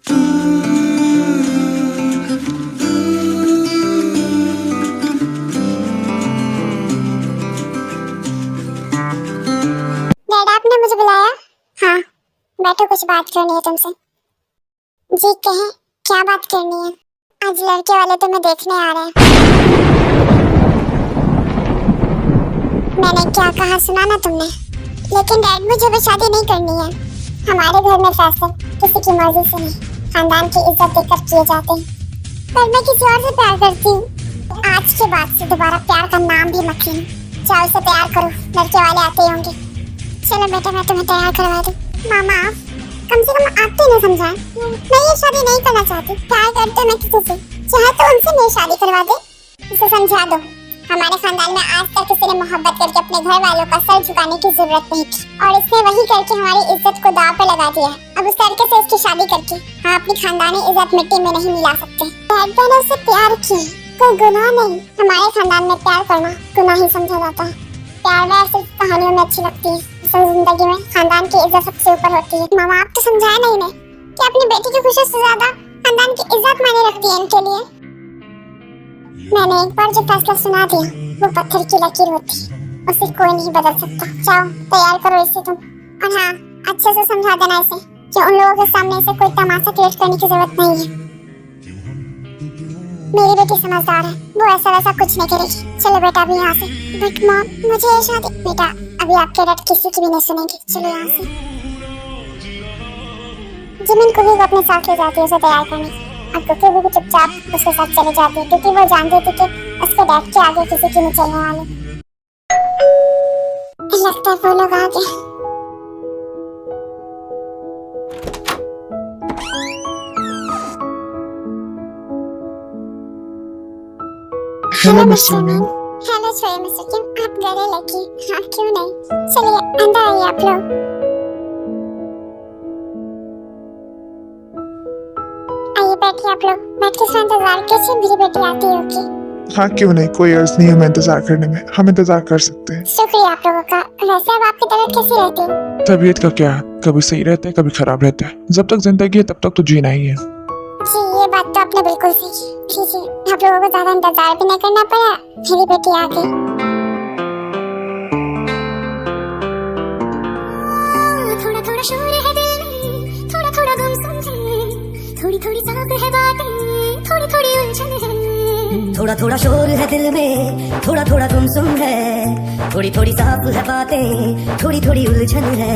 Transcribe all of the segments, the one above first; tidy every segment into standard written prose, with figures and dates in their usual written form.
Dad आपने मुझे बुलाया? हाँ बैठो, कुछ बात करनी है तुमसे। जी कहें, क्या बात करनी है? आज लड़के वाले तुम्हें देखने आ रहे हैं। मैंने क्या कहा सुना ना तुमने? लेकिन डैड मुझे भी शादी नहीं करनी है। हमारे घर में फैसले किसी की मर्जी से नहीं, खानदान की इज्जत देकर किए जाते हैं। पर मैं किसी और से प्यार करती हूँ। आज के बाद से दोबारा प्यार का नाम भी मत लेना। जाओ उसे तैयार करो, लड़के वाले आते ही होंगे। चलो बेटा मैं तुम्हें तैयार करवा दूँ। मामा कम से कम आप तो नहीं समझाएं। मैं ये शादी नहीं करना चाहती। प्यार करते मैं किसी से, चाहे तो उनसे मेरी शादी करवा दे। इसे समझा दो, हमारे खानदान में आज तक किसी ने मोहब्बत करके अपने घर वालों का सर झुकाने की जरूरत नहीं थी, और इसने वही करके हमारी इज्जत को दांव पर लगा दिया है। अब उस लड़के से इसकी शादी करके हम अपनी खानदानी इज्जत मिट्टी में नहीं मिला सकते। मैंने उससे प्यार किया, कोई गुनाह नहीं। हमारे खानदान में प्यार करना गुनाह ही समझा जाता है। प्यार वैसे कहानियों में अच्छी लगती है, असल जिंदगी में खानदान की इज्जत सबसे ऊपर होती है। मामा आप तो समझाए नहीं ने कि अपनी बेटी की खुशी से ज्यादा खानदान की इज्जत मायने रखती है इनके लिए। मैंने एक बार जो फैसला सुना दिया वो पत्थर की लकीर होती, उसे कोई नहीं बदल सकता। जाओ तैयार करो इसे तुम, और हाँ अच्छे से समझा देना इसे कि उन लोगों के सामने इसे कोई तमाशा क्रिएट करने की जरूरत नहीं है। मेरी बेटी समझदार है, वो ऐसा वैसा कुछ नहीं करेगी। चलो बेटा अभी यहाँ से। बट मॉम मुझे ये शादी। बेटा अभी आपके डैड किसी की भी नहीं सुनेंगे। चलो यहाँ से। जिमिन को भी वो अपने साथ ले जाती है उसे तैयार करने, और कुकी भी चुपचाप उसके साथ चले जाती है, क्योंकि वो जानती थी कि उसके डैड के आगे किसी की नहीं चलने वाली। लगता है वो लोग आ गए। Hello mister Min. Hello Choi mister Kim, आप गले लगी? हाँ क्यों नहीं, चलिए अंदर आइए आप लोग। आइए बैठिए आप लोग, बैठ के इंतजार कीजिए, मेरी बेटी आती होगी। हाँ क्यों नहीं, कोई अर्ज नहीं है हमें इंतजार करने में, हम इंतजार कर सकते हैं। शुक्रिया आप लोगों का। वैसे अब आपकी तबीयत कैसी रहती है? तबीयत का क्या, कभी सही रहता है कभी खराब रहता है। जब तक जिंदगी है तब तक तो जीना ही है। जी ये बात तो आपने बिल्कुल सीखी। लीजिए आप लोगों को ज्यादा इंतजार भी नहीं करना पड़ा, मेरी बेटी आ गई। थोड़ा थोड़ा शोर है दिल में, थोड़ा थोड़ा गुमसुम है, थोड़ी थोड़ी साफ है बातें, थोड़ी थोड़ी उलझन है। थोड़ा थोड़ा शोर है दिल में, थोड़ा थोड़ा गुमसुम है, थोड़ी थोड़ी साफ है बातें, थोड़ी थोड़ी उलझन है।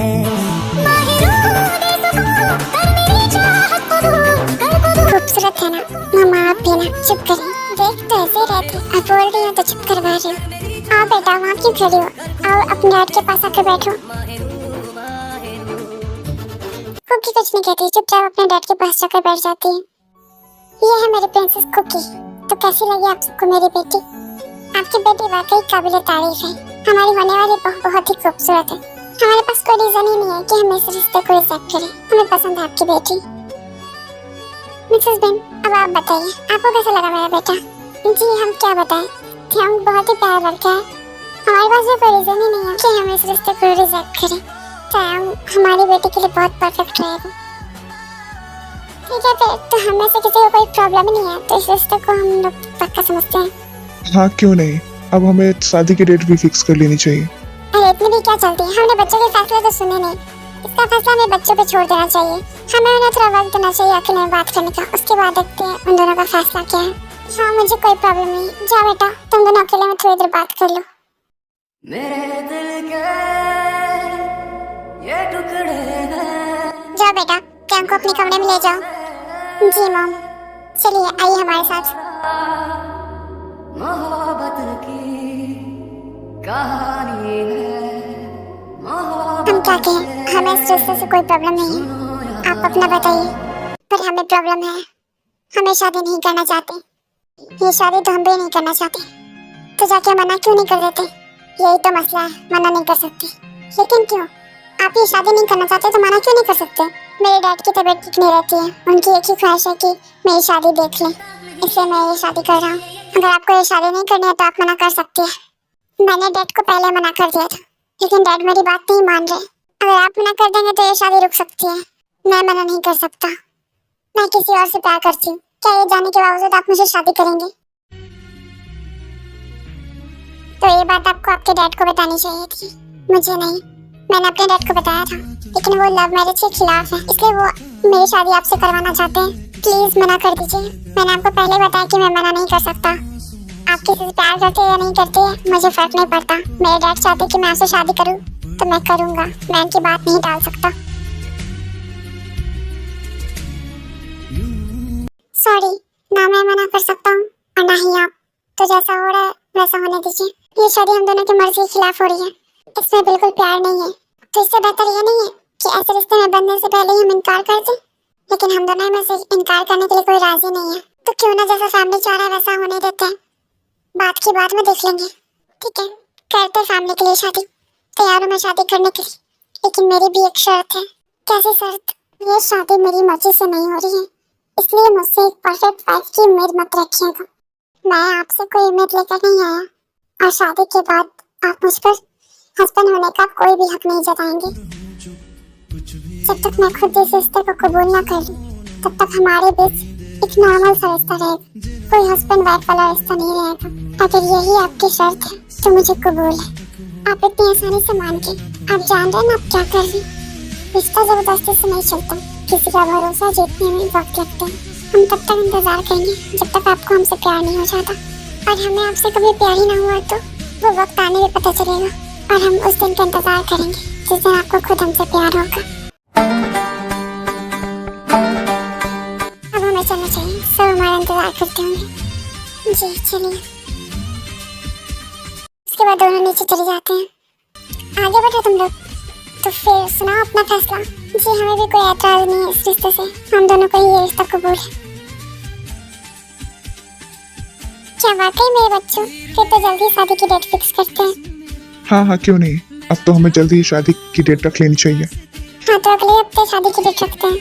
खूबसूरत है ना मामा, आप भी ना चुप करें। देख तो ऐसे रहते, आप बोल रही हो तो चुप करवा रही हो। आओ बेटा वहाँ क्यों खड़ी हो, आओ अपने डैड के पास आकर बैठो। कुकी कुछ नहीं कहती, चुपचाप अपने डैड के पास जाकर बैठ जाती है। ये है मेरी प्रिंसेस कुकी। तो कैसी लगी आप सबको मेरी बेटी? आपकी बेटी वाकई काबिल तारीफ है। हमारी होने वाली बहू बहुत ही खूबसूरत है। हमारे पास कोई रीजन ही नहीं है कि हम इस रिश्ते को रिजेक्ट करें। हमें पसंद है आपकी बेटी। मिसेस बेन अब आप बताइए, आपको कैसा लगा मेरा बेटा? जी हम क्या बताएं, हम बहुत ही प्यारा लड़का है। हमारे पास भी कोई रीजन ही नहीं है कि हम इस रिश्ते को रिजेक्ट करें। हमारी बेटी के लिए बहुत परफेक्ट रहेगा। ठीक है फिर तो हमें से किसी को कोई प्रॉब्लम ही नहीं है, तो इस रिश्ते को हम लोग पक्का समझते हैं। हाँ क्यों नहीं, अब हमें शादी की डेट भी फिक्स कर लेनी चाहिए। अरे इतनी भी क्या चलती है, हमने बच्चों के फैसले तो सुने नहीं। इसका फैसला हमें बच्चों पे छोड़ देना चाहिए। हमें उन्हें थोड़ा वक्त देना चाहिए अकेले में बात करने का, उसके बाद देखते हैं उन दोनों का फैसला क्या है। हाँ मुझे कोई प्रॉब्लम नहीं। जाओ बेटा तुम दोनों अकेले में थोड़ी देर बात कर लो। मेरे दिल के ये टुकड़े हैं। जाओ बेटा प्रियंका को अपने कमरे में ले जाओ। जी मॉम। चलिए आइए हमारे साथ। मोहब्बत की कहानी है। हम क्या कहें, हमें इस रिश्ते से कोई प्रॉब्लम नहीं है, आप अपना बताइए। पर हमें प्रॉब्लम है, हमें शादी नहीं करना चाहते। ये शादी तो हम भी नहीं करना चाहते, तो जाके मना क्यों नहीं कर देते? यही तो मसला है, मना नहीं कर सकते। लेकिन क्यों, आप ये शादी नहीं करना चाहते तो मना क्यों नहीं कर सकते? मेरे डैड की तबीयत ठीक नहीं रहती है, उनकी एक ही ख्वाहिश है कि मेरी शादी देख लें, इसलिए मैं ये शादी कर रहा हूँ। अगर आपको ये शादी नहीं करनी है तो आप मना कर सकती है। मैंने डैड को पहले मना कर दिया था, लेकिन डैड मेरी बात नहीं मान रहे। अगर आप मना कर देंगे तो ये शादी रुक सकती है, मैं मना नहीं कर सकता। मैं किसी और से प्यार करती हूँ। क्या ये जाने के बावजूद आप मुझे शादी करेंगे? तो ये बात आपको आपके डैड को बतानी चाहिए थी, मुझे नहीं। मैंने अपने डैड को बताया था, लेकिन वो लव मैरिज के खिलाफ है, इसलिए वो मेरी शादी आपसे करवाना चाहते हैं। प्लीज मना कर दीजिए। मैंने आपको पहले बताया कि मैं मना नहीं कर सकता। आप किसी से प्यार करते या नहीं करते मुझे फर्क नहीं पड़ता। मेरे डैड चाहते कि मैं आपसे शादी करूं तो मैं करूंगा। मैं उनकी बात नहीं टाल सकता। सॉरी, ना मैं मना कर सकता हूँ और ना ही आप। तो जैसा हो रहा है वैसा होने दीजिए। ये शादी हम दोनों की मर्जी के खिलाफ हो रही है, इसमें बिल्कुल प्यार नहीं है। तो इससे बेहतर ये नहीं है कि ऐसे रिश्ते में बनने से पहले ही हम इनकार कर दें, लेकिन हम दोनों में से इनकार करने के लिए कोई राजी नहीं है। तो क्यों ना जैसा फैमिली चाह रहा है वैसा होने देते हैं। बात की बात में देख लेंगे। ठीक है, करते फैमिली के लिए शादी। तैयार हूँ मैं शादी करने के लिए, लेकिन मेरी भी एक शर्त है। कैसी शर्त? ये शादी मेरी मर्जी से नहीं हो रही है, इसलिए मुझसे एक परफेक्ट वाइफ की उम्मीद मत रखिएगा। मैं आपसे कोई उम्मीद लेकर नहीं आया, और शादी के बाद आप मुझ पर हस्बैंड होने का कोई भी हक नहीं जताएंगे। जब तक मैं खुद इस रिश्ते को कबूल ना कर लूं, तब तक हमारे बीच एक नॉर्मल सा रिश्ता रहेगा, कोई हस्बैंड वाइफ वाला रिश्ता नहीं रहेगा। अगर यही आपकी शर्त है तो मुझे कबूल है। आप इतनी आसानी से मान के, आप जान रहे हैं ना आप क्या कर रही। रिश्ता जबरदस्ती से नहीं चलता, किसी का भरोसा जीतने में वक्त लगता है। हम तब तक इंतजार करेंगे जब तक आपको हमसे प्यार नहीं हो जाता, और हमें आपसे कभी प्यार ही ना हुआ तो वो वक्त आने में पता चलेगा, और हम उस दिन का इंतजार करेंगे जिस दिन आपको खुद हमसे प्यार होगा। अब हमें चलना चाहिए, सब हमारा इंतजार करते होंगे। जी चलिए। उसके बाद दोनों नीचे चले जाते हैं। आगे बढ़ो तुम लोग। तो फिर सुनाओ अपना फैसला। जी हमें भी कोई एतराज नहीं है इस रिश्ते से, हम दोनों को ही ये रिश्ता कबूल है। क्या वाकई मेरे बच्चों? फिर तो जल्दी शादी की डेट फिक्स करते हैं। हाँ हाँ, क्यों नहीं। अब तो हमें जल्दी ही शादी की डेट रख लेनी चाहिए। हाँ तो अगले हफ्ते शादी की डेट रखते हैं।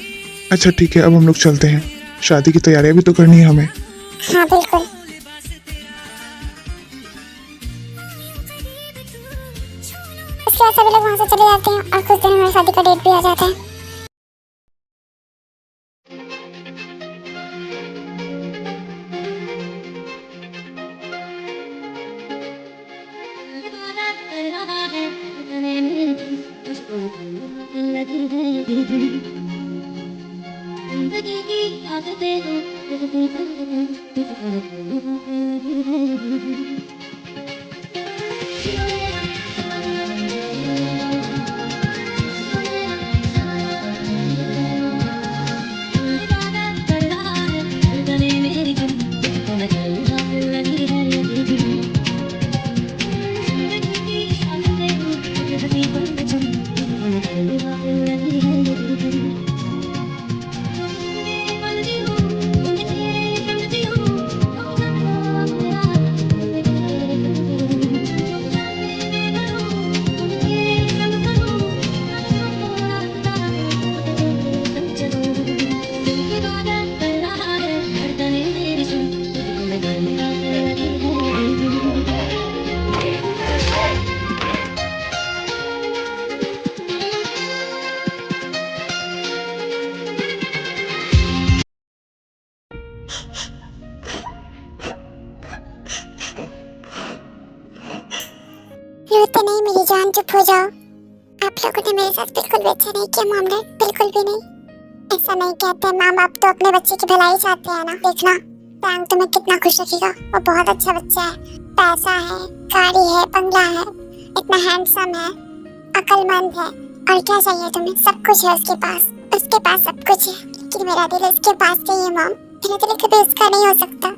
अच्छा ठीक है, अब हम लोग चलते हैं। शादी की तैयारियां भी तो करनी है हमें। हाँ बिल्कुल। इसके बाद सभी लोग वहाँ से चले जाते हैं और कुछ दिनों में शादी का डेट भी आ जाता है। रोते नहीं मेरी जान, चुप हो जाओ। आप लोगों ने मेरे साथ बिल्कुल भी अच्छा नहीं किया मामले, बिल्कुल भी नहीं। ऐसा नहीं कहते, माँ बाप तो अपने बच्चे की भलाई चाहते हैं ना। देखना पैंग तुम्हें कितना खुश रखेगा, वो बहुत अच्छा बच्चा है, पैसा है, गाड़ी है, बंगला है, इतना हैंडसम है, अक्लमंद है, और क्या चाहिए तुम्हें? सब कुछ है उसके पास सब कुछ है। लेकिन मेरा दिल उसके पास चाहिए मॉम, मेरा दिल कभी उसका नहीं हो सकता।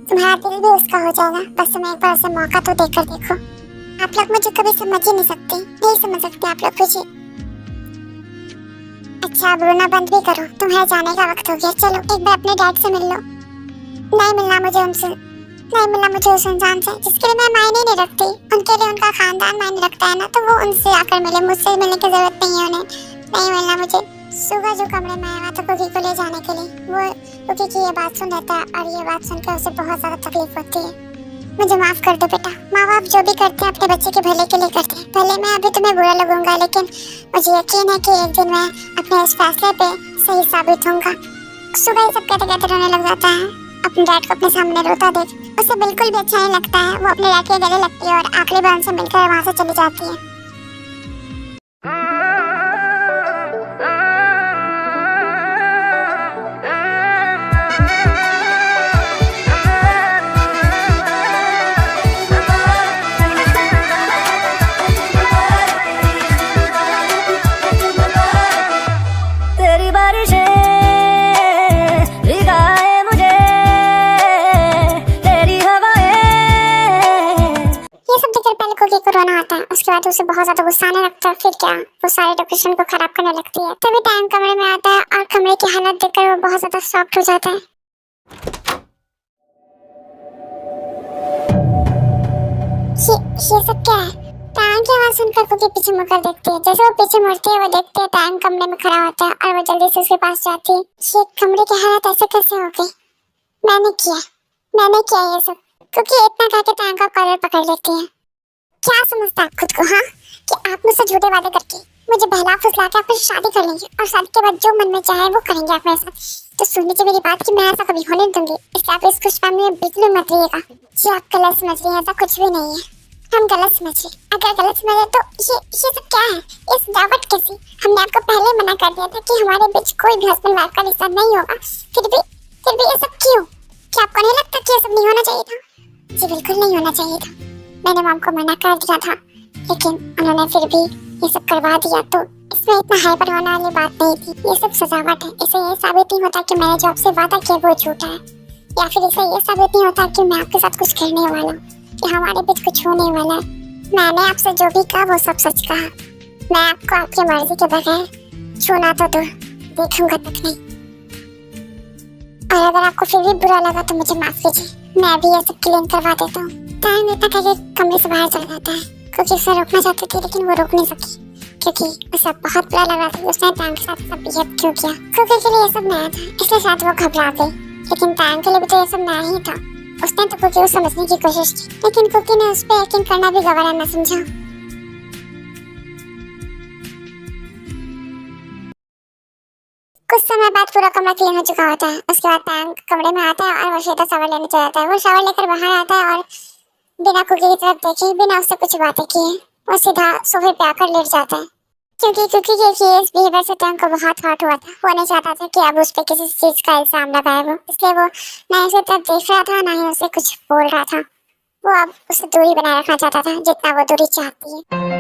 तुम्हारा दिल भी उसका हो जाएगा, बस तुम्हें एक बार उसे मौका तो देकर देखो। आप लोग मुझे कभी समझ ही नहीं सकते, नहीं समझ सकते आप लोग मुझे। अच्छा अब रोना बंद भी करो, तुम्हारे जाने का वक्त हो गया। चलो एक बार अपने डैड से मिल लो। नहीं मिलना मुझे उनसे, नहीं मिलना मुझे उस इंसान से जिसके लिए मैं मायने नहीं रखती। उनके लिए उनका खानदान मायने रखता है ना, तो वो उनसे आकर मिले, मुझसे मिलने की जरूरत नहीं है उन्हें। नहीं मिलना मुझे। सुगा जो कमरे में आया था कुकी को ले जाने के लिए, वो कुकी की ये बात सुन रहता है, और ये बात सुनकर उसे बहुत ज्यादा तकलीफ होती है। मुझे माफ कर दो बेटा। माँ बाप जो भी करते हैं अपने बच्चे के भले के लिए करते हैं। भले मैं अभी तुम्हें बुरा लगूंगा, लेकिन मुझे यकीन है कि एक दिन मैं अपने इस फैसले पे सही साबित होऊंगा। सुबह सब कहते कहते रोने लग जाता है। अपने डैड को अपने सामने रोता देख उसे बिल्कुल भी अच्छा नहीं लगता है। वो अपने डैड के गले लगती है और आखिरी बार उनसे मिलकर वहाँ से चली जाती है। तेरी बारिशें भिगाए मुझे, तेरी हवाएं। ये सब देखकर पहले कुकी को रोना आता है, उसके बाद उसे बहुत ज्यादा गुस्सा आने लगता है। फिर क्या, वो सारे डेकोरेशन को खराब करने लगती है। तभी टाइम कमरे में आता है और कमरे की हालत देखकर वो बहुत ज्यादा शॉक्ड हो जाता है। ये सब क्या है? टाइम की आवाज सुनकर कुकी पीछे मुड़कर देखती है। जैसे वो पीछे मुड़ती है वो देखती है टाइम कमरे में खड़ा होता है और वो जल्दी से उसके पास जाती है। ये कमरे की हालत ऐसे कैसे हो गई? मैंने किया ये सब। क्योंकि इतना कह के टाइम का कॉलर पकड़ लेती है। क्या समझता है खुद को, हाँ, कि आप मुझसे झूठे वादे करके मुझे बहला फुसला के आपसे शादी कर लेंगे और शादी के बाद जो मन में चाहे वो करेंगे आप मेरे साथ। तो सुन लीजिए मेरी बात कि मैं ऐसा कभी होने नहीं दूंगी। इसलिए आप इस खुशफहमी में बिल्कुल मत रहिएगा। जी आप गलत समझ रही हैं, ऐसा कुछ भी नहीं है। हम गलत समझे, अगर गलत समझे तो ये सब क्या है? ये सजावट कैसी? हमने आपको पहले मना कर दिया था कि हमारे बीच कोई भी हस्बैंड वाइफ का रिश्ता नहीं होगा। फिर भी ये सब क्यों? क्या आपको नहीं लगता कि ये सब नहीं होना चाहिए था? जी बिल्कुल नहीं होना चाहिए था। मैंने मॉम को मना कर दिया था, लेकिन उन्होंने फिर भी ये सब करवा दिया। तो इसमें इतना हाइपर होने वाली बात नहीं थी। ये सब सजावट है। इसे ये साबित नहीं होता कि मैंने जो आपसे वादा किया वो झूठा है, या फिर इसे ये साबित नहीं होता कि मैं आपके साथ कुछ करने वाला हूँ, कि हमारे बीच कुछ होने वाला है। मैंने आपसे जो भी कहा वो सब सच कहा। मैं आपको आपकी मर्जी के बगैर छूना तो दूर देखूंगा तक नहीं। और अगर आपको फिर भी बुरा लगा तो मुझे माफ कीजिए, मैं भी ये सब क्लीन करवा देता हूँ। टाइम इतना करके कमरे से बाहर चला जाता है क्योंकि उसे रोकना चाहती थी, लेकिन वो रोक नहीं सकी क्योंकि उसे बहुत बुरा लग रहा था कि उसने टाइम के साथ सब बिहेव क्यों किया। क्योंकि के लिए ये सब नया था, इसलिए शायद वो घबरा गई, लेकिन टाइम के लिए भी तो ये सब नया ही था। उसने तो कुकी को समझने की कोशिश की, लेकिन कुकी ने उस पर यकीन करना भी गवारा न समझा। कुछ समय बाद पूरा कमरा क्लीन हो चुका होता है। उसके बाद टाइम कमरे में आता है और वो श्वेता शावर लेने चला जाता है। वो शावर लेकर बाहर आता है और बिना कुकी की तरफ देखे, बिना उससे कुछ बातें किए, वो सीधा सोफे पे आकर लेट जाता है। क्योंकि कुकी के इस बिहेवियर से टाइम को बहुत हर्ट हुआ था। वो नहीं चाहता था कि अब उस पर किसी चीज का इल्जाम लगाए वो, इसलिए वो ना उसे तरफ देख रहा था, ना ही उसे कुछ बोल रहा था। वो अब उससे दूरी बनाए रखना चाहता था, जितना वो दूरी चाहती है।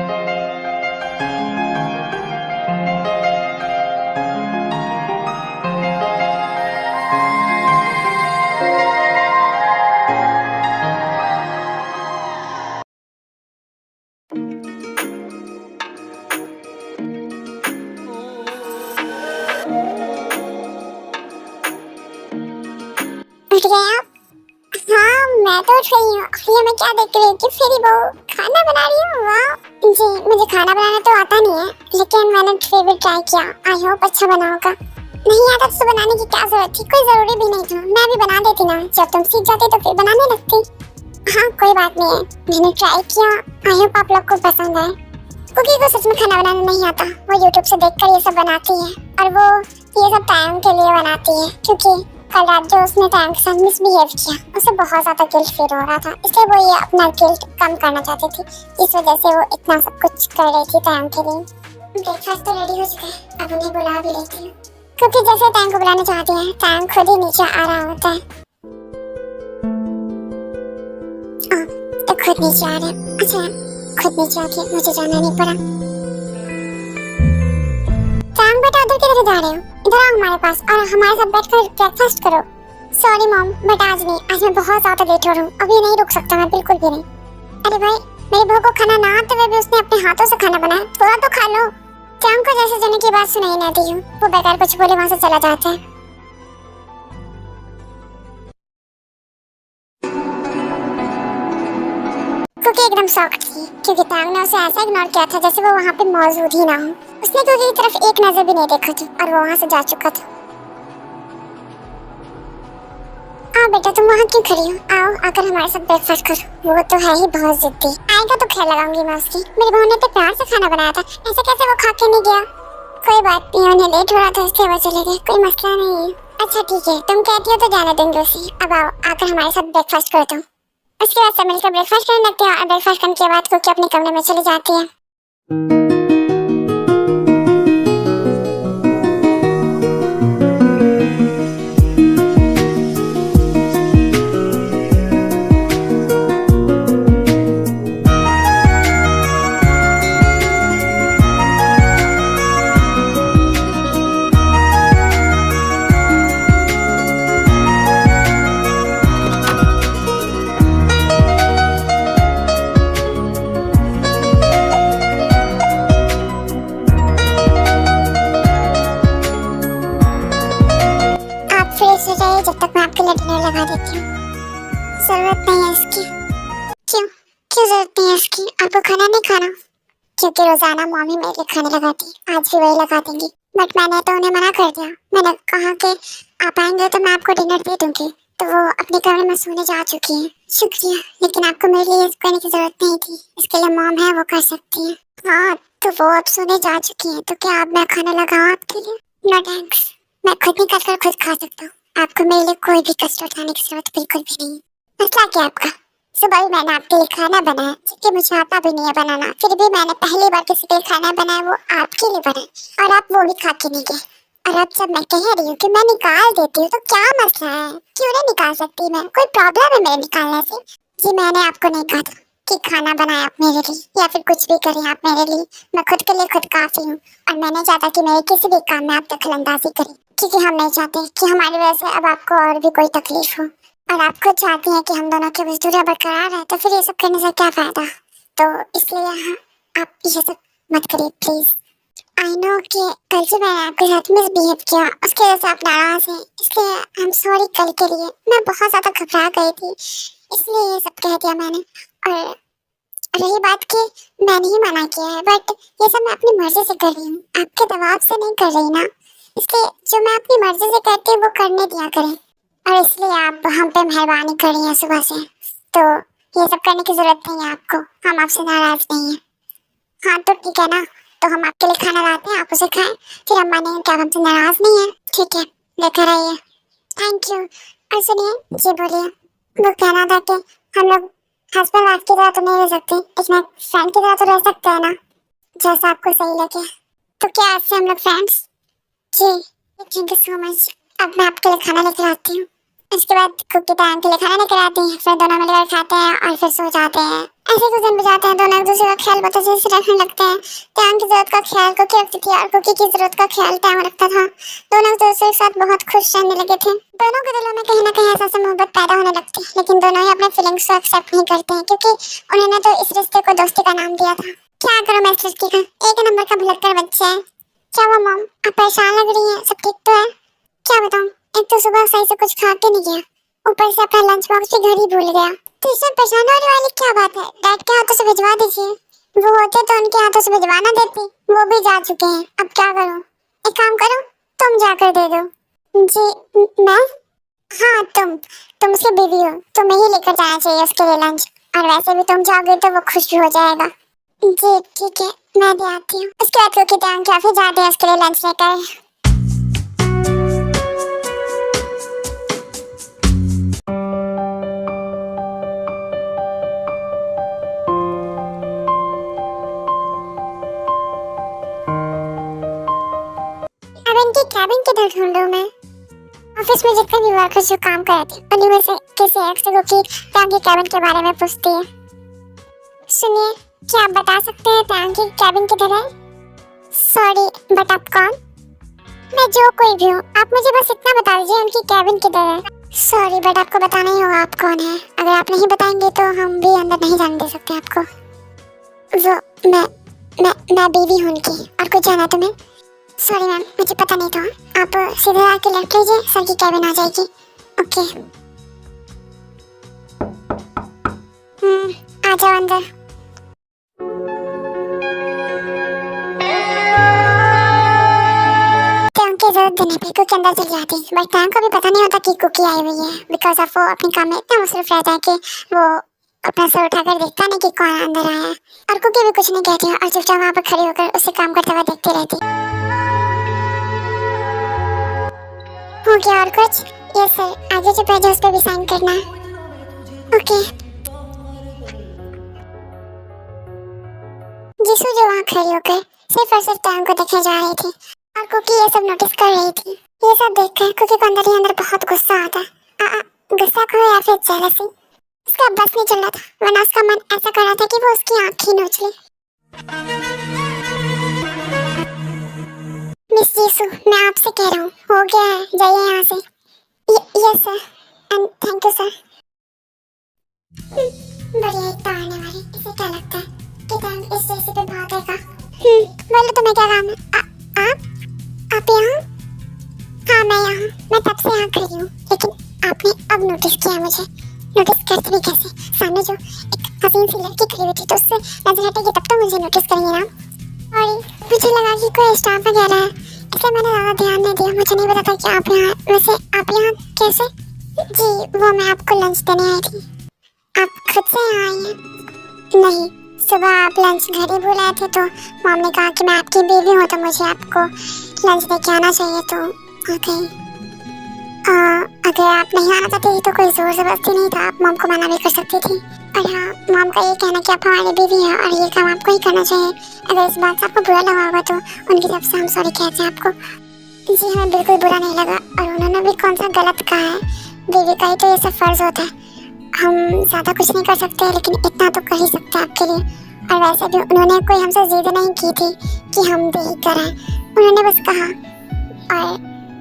उठ गए आप? हाँ मैं तो उठ गई हूँ। ये मैं क्या देख रही हूँ कि फेरी बहू खाना बना रही हूँ। वाह जी, मुझे खाना बनाना तो आता नहीं है, लेकिन मैंने फिर भी ट्राई किया। आई होप अच्छा बना होगा। नहीं आता तो बनाने की क्या जरूरत थी, कोई जरूरी भी नहीं था। मैं भी बना देती ना, जब तुम सीख जाती तो फिर बनाने लगती। हाँ कोई बात नहीं है, मैंने ट्राई किया। आई होप आप लोग को पसंद आए। कुकी को सच में खाना बनाना नहीं आता। वो यूट्यूब से देखकर ये सब बनाती है और वो ये सब टाइम के लिए बनाती है, क्योंकि कल रात जो उसने टाइम के साथ मिसबिहेव किया, उसे बहुत ज्यादा गिल्ट फील हो रहा था। इसलिए वो ये अपना गिल्ट कम करना चाहती थी, इस वजह से वो इतना सब कुछ कर रही थी टाइम के लिए। ब्रेकफास्ट तो रेडी हो चुका है, अब उन्हें बुला भी लेती हूँ, क्योंकि जैसे टाइम को बुलाना चाहती है टाइम खुद ही नीचे आ रहा होता है। तो खुद नीचे आ रहा है। अच्छा खुद नीचे आके मुझे जाना नहीं पड़ा। टाइम बेटा उधर किधर जा रहे हो? इधर आओ हमारे पास और हमारे साथ बैठकर ब्रेकफास्ट करो। सॉरी मॉम, बट आज नहीं, आज मैं बहुत ज्यादा लेट हो रहा हूँ, अभी नहीं रुक सकता मैं, बिल्कुल भी नहीं। अरे भाई, मेरी बहू को खाना ना आते हुए भी उसने अपने हाथों से खाना बनाया, थोड़ा तो खा लो। चांग को जैसे जाने की बात सुनाई ना दी हूँ, वो बेकार कुछ बोले वहाँ से चला जाता है। कुकी एकदम शॉक थी, क्योंकि टांग ने उसे ऐसा इग्नोर किया था जैसे वो वहाँ पे मौजूद ही ना हो। उसने कुकी की तरफ एक नजर भी नहीं देखा था और वो वहाँ से जा चुका था। आओ बेटा, तुम वहाँ क्यों खड़ी हो? आओ आकर हमारे साथ ब्रेकफास्ट करो। वो तो है ही बहुत जिद्दी, आएगा तो ख्याल लगाऊंगी मैं उसकी। मेरी बहू ने तो प्यार से खाना बनाया था, ऐसे कैसे वो खा के नहीं गया? कोई बात नहीं, उन्हें लेट हो रहा था इसलिए वो चले गए, कोई मसला नहीं है। अच्छा ठीक है, तुम कहती हो तो जाने देंगे उसे। अब आओ, आकर हमारे साथ ब्रेकफास्ट करो तुम। उसके बाद सब मिलकर ब्रेकफास्ट करने लगते हैं और ब्रेकफास्ट करने के बाद कुकी अपने कमरे में चली जाती है। फ्रेश हो जाइए जब तक मैं आपके लिए डिनर लगा देती हूँ। जरूरत नहीं है इसकी। क्यों क्यों जरूरत नहीं है इसकी? आपको खाना नहीं खाना? क्योंकि रोजाना मम्मी मेरे लिए खाने लगाती, आज भी वही लगा देंगी। बट मैंने तो उन्हें मना कर दिया। मैंने कहा कि आप आएंगे तो मैं आपको डिनर दे दूंगी, तो वो अपने कमरे में सोने जा चुकी है। शुक्रिया, लेकिन आपको मेरे लिए करने की जरूरत नहीं थी। इसके लिए मॉम है, वो कर सकती है। हाँ, तो वो अब सोने जा चुकी है, तो क्या अब मैं खाना लगाऊं आपके लिए? नो थैंक्स, मैं खुद निकल कर खुद खा सकता हूँ। आपको मेरे लिए कोई भी कष्ट उठाने की जरूरत बिल्कुल भी नहीं। मसला क्या आपका? सुबह ही मैंने आपके लिए खाना बनाया, क्योंकि मुझे आता भी नहीं है बनाना। फिर भी मैंने पहली बार किसी के लिए खाना बनाया, वो आपके लिए बनाया, और आप वो भी खा के नहीं गए। और अब जब मैं कह रही हूँ कि मैं निकाल देती हूँ, तो क्या मसला है? क्यों नहीं निकाल सकती मैं? कोई प्रॉब्लम है मेरे निकालने से? जी मैंने आपको नहीं कहा था कि खाना बनाए आप मेरे लिए, या फिर कुछ भी करें आप मेरे लिए। मैं खुद के लिए खुद काफी हूँ, और मैं नहीं चाहता कि मेरे किसी भी काम में आप दखलंदाजी करें, क्योंकि हम नहीं चाहते कि हमारी वजह से अब आपको और भी कोई तकलीफ हो। और आप खुद चाहती हैं कि हम दोनों की बीच दूरियां बरकरार है, तो फिर ये सब करने से क्या फायदा? तो इसलिए यहाँ आप ये सब मत करिए प्लीज। आई नो कि कल से मैंने आपके साथ मिसबिहेव किया, उसकी वजह से आप नाराज हैं, इसलिए आई एम सॉरी। कल के लिए मैं बहुत ज्यादा घबरा गई थी, इसलिए ये सब कह दिया मैंने। और रही बात कि मैंने ही मना किया है, बट ये सब मैं अपनी मर्जी से कर रही हूँ, आपके दबाव से नहीं कर रही ना। इसलिए जो मैं अपनी मर्जी से करती हूँ वो करने दिया करें। और इसलिए आप हम पे मेहरबानी कर रही हैं सुबह से, तो ये सब करने की जरूरत नहीं है आपको। हम आपसे नाराज नहीं हैं। हाँ तो ठीक है ना, तो हम आपके लिए खाना लाते हैं, आप उसे खाएं, फिर हम मानेंगे कि आप हमसे नाराज नहीं है। ठीक है, लेकर आइए। Thank you. और सुनिए, जी बोलिए। वो कहना था कि हम लोग हस्बैंड वाइफ की तरह तो नहीं रह सकते, लेकिन फ्रेंड की तरह तो रह सकते हैं ना, जैसा आपको सही लगे। तो क्या आज से हम लोग फ्रेंड्स? जी थैंक यू सो मच। अब मैं आपके लिए खाना लेकर आती हूँ। उसके बाद कुकी टाइम के लिए खाना लेकर आती हैं, फिर दोनों मिलकर खाते हैं और फिर सो जाते हैं। ऐसे कुछ दिन गुजारते हैं, दोनों एक दूसरे का ख्याल बहुत अच्छे से रखने लगते हैं। टैंग की जरूरत का ख्याल कुकी रखती थी और कुकी की जरूरत का ख्याल टैंग रखता था। दोनों एक दूसरे के साथ बहुत खुश रहने लगे थे। दोनों के दिलों में कहीं ना कहीं एहसास मोहब्बत पैदा होने लगती है, लेकिन दोनों ही अपने फीलिंग्स को एक्सेप्ट नहीं करते हैं, क्योंकि उन्होंने तो इस रिश्ते को दोस्ती का नाम दिया था। क्या करूँ मैं इस लड़की का? एक नंबर का भुलक्कड़ बच्चा है। क्या हुआ मॉम, आप परेशान लग रही हैं? सब ठीक तो है? क्या बताऊं, एक तो सुबह सही से कुछ खा के नहीं गया, ऊपर से अपना लंच बॉक्स भी घर ही भूल गया। तो इसमें परेशान होने वाली क्या बात है? डैड के हाथों से भिजवा दीजिए। वो होते तो उनके हाथों से भिजवा ना देती, वो भी जा चुके हैं। अब क्या करूं? एक काम करो, तुम जाकर दे दो। जी मैं? हाँ तुम उसकी बीवी हो, तुम्हें ही लेकर जाना चाहिए उसके लिए लंच, और वैसे भी तुम जाओगे तो वो खुश भी हो जाएगा। जी ठीक है, मैं भी आती हूँ। उसके बाद क्योंकि टाइम काफी ज्यादा है उसके लिए लंच लेकर। अब इनकी कैबिन किधर ढूंढूं मैं? ऑफिस में जितने भी वर्कर्स जो काम कर रहे थे, उन्हीं में से किसी एक से की टैंग की कैबिन के बारे में पूछती है। सुनिए, क्या आप बता सकते हैं टैंग की कैबिन किधर है? सॉरी, बट आप कौन? मैं जो कोई भी हूँ, आप मुझे बस इतना बता दीजिए उनकी कैबिन किधर है। सॉरी, बट आपको बताना ही होगा आप कौन है। अगर आप नहीं बताएंगे तो हम भी अंदर नहीं जाने दे सकते आपको। वो मैं बीवी हूँ उनकी। और कुछ जाना तुम्हें? सॉरी मैम, मुझे पता नहीं था। आप सीधे आके लेफ्ट लीजिए, सर की कैबिन आ जाएगी। ओके। आ जाओ अंदर। टैंग की जरूरत देने पे कुकी अंदर चली जाती, बट टैंग को भी पता नहीं होता कि कुकी आई हुई है, बिकॉज ऑफ वो अपने काम में इतना मसरूफ रहता है कि वो अपना सर उठाकर देखता नहीं कि कौन अंदर आया है। और कुकी भी कुछ नहीं कहती और चुपचाप वहाँ पर खड़ी होकर उसे काम करते हुए देखती रहती। हो गया और कुछ? यस सर, आगे जो पेज है उस पर भी साइन करना है। ओके। जीसू जो वहाँ खड़ी होकर सिर्फ और सिर्फ टैंग को देखे जा रही थी और कुकी ये सब नोटिस कर रही थी। ये सब देखकर कुकी को अंदर ही अंदर बहुत गुस्सा आता। गुस्सा को या फिर जेलसी, उसका बस नहीं चल रहा था, वरना उसका मन ऐसा कर रहा था कि वो उसकी आँख ही नोच ले। मिस जीसू, मैं आपसे कह रहा हूँ, हो गया है, जाइए यहाँ से। Yes sir, and thank you sir. बढ़िया एक तो आने वाली, इसे क्या लगता है कि टैंक इस जैसे पे भागेगा? बोलो तुम्हें क्या काम है? आप यहाँ? हाँ मैं यहाँ, मैं तब से यहाँ खड़ी हूँ, लेकिन आपने अब नोटिस किया मुझे। नोटिस करते भी कैसे? सामने जो एक हसीन सी लड़की खड़ी हुई थी तो उससे नजर हटेगी तब तो मुझे नोटिस करेंगे ना। और मुझे लगा कि कोई स्टाफ वगैरह है, इसलिए मैंने ज़्यादा ध्यान नहीं दिया। मुझे नहीं पता था कि आप यहाँ। वैसे आप यहाँ कैसे? जी वो मैं आपको लंच देने आई थी। आप खुद से यहाँ आई हैं? नहीं, सुबह आप लंच घर ही भूल आए थे तो मॉम ने कहा कि मैं आपकी बीवी हूँ तो मुझे आपको लंच दे के आना चाहिए, तो ओके। अगर आप नहीं आना चाहती तो कोई जोर जबरदस्ती नहीं था, आप मॉम को मना भी कर सकती थी। और हाँ, मॉम का ये कहना कि आप हमारी बीवी हैं और ये काम आपको ही करना चाहिए। अगर इस बात से आपको बुरा लगा होगा तो उनकी तरफ से हम सॉरी कहते हैं आपको। जी हमें बिल्कुल बुरा नहीं लगा, और उन्होंने भी कौन सा गलत कहा है, बीवी का ही तो ये सब फर्ज होता है। हम ज़्यादा कुछ नहीं कर सकते लेकिन इतना तो कर ही सकते हैं आपके लिए। और वैसे भी उन्होंने कोई हमसे जिद नहीं की थी कि हम दे ही कराएं, उन्होंने बस कहा और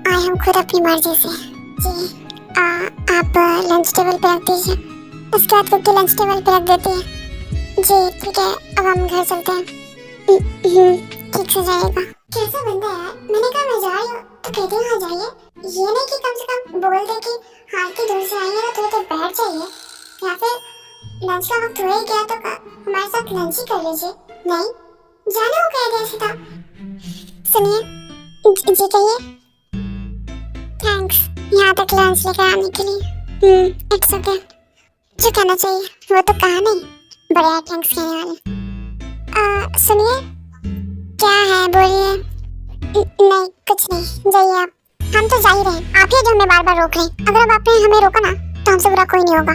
आए हम खुद अपनी मर्जी से। जी आप लंच टेबल पे रख दीजिए, उसके बाद कुकी लंच टेबल पे रख देती है। जी ठीक है, अब हम घर चलते हैं। ठीक से जाइएगा। कैसा बंदा है, मैंने कहा मैं जा रही हूँ तो कहते हैं हाँ जाइए, ये नहीं कि कम से कम बोल दे कि हाल की दूर से आई है तो थोड़ी देर बैठ जाइए, या फिर लंच का वक्त हो ही गया तो हमारे साथ लंच ही कर लीजिए। नहीं जाने को कह दिया सीधा। सुनिए जी कहिए। थैंक्स यहाँ तक लंच लेकर आने के लिए। इट्स ओके, जो कहना चाहिए वो तो कहा नहीं, बढ़िया थैंक्स कहने वाले। सुनिए क्या है, बोलिए। नहीं कुछ नहीं, जाइए आप, हम तो जा ही रहे हैं, आप ही जो हमें बार बार रोक रहे हैं। अगर अब आपने हमें रोका ना तो हमसे बुरा कोई नहीं होगा।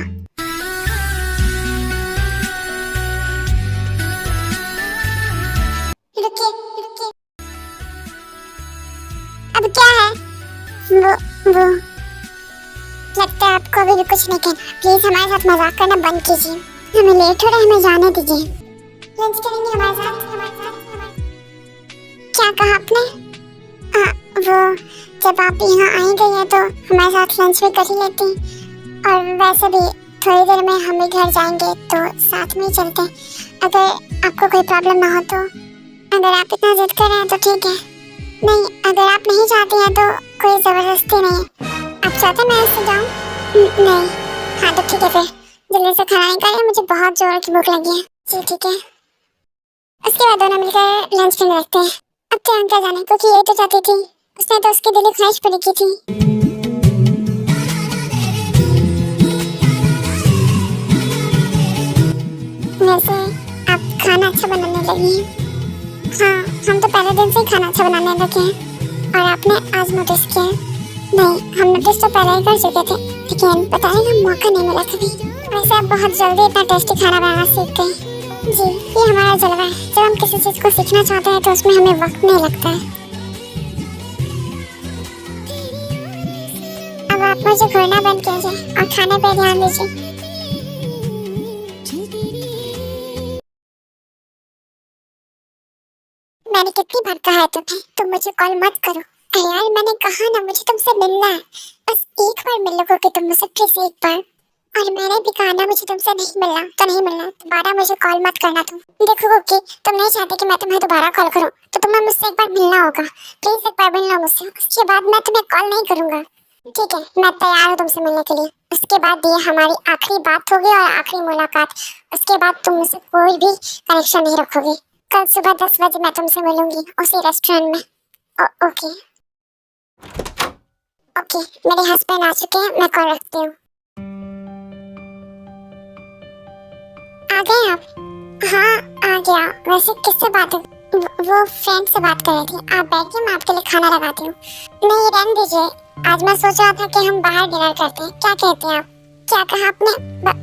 रुकिए रुकिए, अब क्या है? वो लगता है आपको अभी भी कुछ नहीं कहना। प्लीज हमारे साथ मजाक करना बंद कीजिए, हमें लेट हो रहा है, हमें जाने दीजिए। लंच करेंगे हमारे साथ। क्या कहा आपने? वो जब आप यहाँ आई गई हैं तो हमारे साथ लंच भी कर ही लेती, और वैसे भी थोड़ी देर में हम भी घर जाएंगे तो साथ में ही चलते हैं, अगर आपको कोई प्रॉब्लम ना हो तो। अगर आप इतना जिद कर रहे हैं तो ठीक है। नहीं अगर आप नहीं चाहती हैं तो कोई ज़बरदस्ती नहीं है। आप चाहते हैं मैं इससे जाऊँ? नहीं, हाँ तो ठीक है फिर जल्दी से खाना निकालिए, मुझे बहुत जोर की भूख लगी है। जी ठीक है। उसके बाद दोनों मिलकर लंच करने लगते हैं। अब क्या क्या जाने, क्योंकि ये तो चाहती थी, उसने तो उसकी दिली ख्वाहिश पूरी की थी। वैसे आप खाना अच्छा बनाने लगी हैं। हाँ हम तो पहले दिन से ही खाना अच्छा बनाने लगे हैं, और आपने आज नोटिस किया? नहीं हम नोटिस तो पहले ही कर चुके थे, लेकिन पता नहीं मौका नहीं मिला कभी। वैसे आप बहुत जल्दी इतना टेस्टी खाना बनाना सीख गई। जी ये हमारा जलवा है, जब हम किसी चीज को सीखना चाहते हैं तो उसमें हमें वक्त नहीं लगता है। अब आप मुझे घूरना बंद कीजिए और खाने पे ध्यान दीजिए। मैंने कितनी बार कहा है तुम्हें, तुम मुझे कॉल मत करो। अरे यार मैंने कहा ना मुझे तुमसे मिलना है, बस एक बार मिल लोगे तुम मुझसे, प्लीज एक बार। और मैंने भी कहा ना मुझे तुमसे नहीं मिलना तो नहीं मिलना, दोबारा मुझे कॉल मत करना तुम। देखो कुकी तुम नहीं चाहते कि मैं तुम्हें दोबारा कॉल करूं तो तुम्हें मुझसे एक बार मिलना होगा, प्लीज एक बार मिलना मुझसे, उसके बाद मैं तुम्हें कॉल नहीं करूंगा। ठीक है मैं तैयार हूँ तुमसे मिलने के लिए। उसके बाद ये हमारी आखिरी बात होगी और आखिरी मुलाकात, उसके बाद तुम मुझसे कोई भी कनेक्शन नहीं रखोगे। कल सुबह 10 बजे मैं तुमसे मिलूंगी उसी रेस्टोरेंट में। ओके ओके, मेरे हस्बैंड आ चुके हैं, मैं कॉल रखती हूँ। आ गए आप? हाँ आ गया। वैसे किससे बात है? वो फ्रेंड से बात कर रही थी। आप बैठिए मैं आपके लिए खाना लगाती हूँ। नहीं रहने दीजिए, आज मैं सोच रहा था कि हम बाहर डिनर करते हैं, क्या कहते हैं आप? क्या कहा आपने?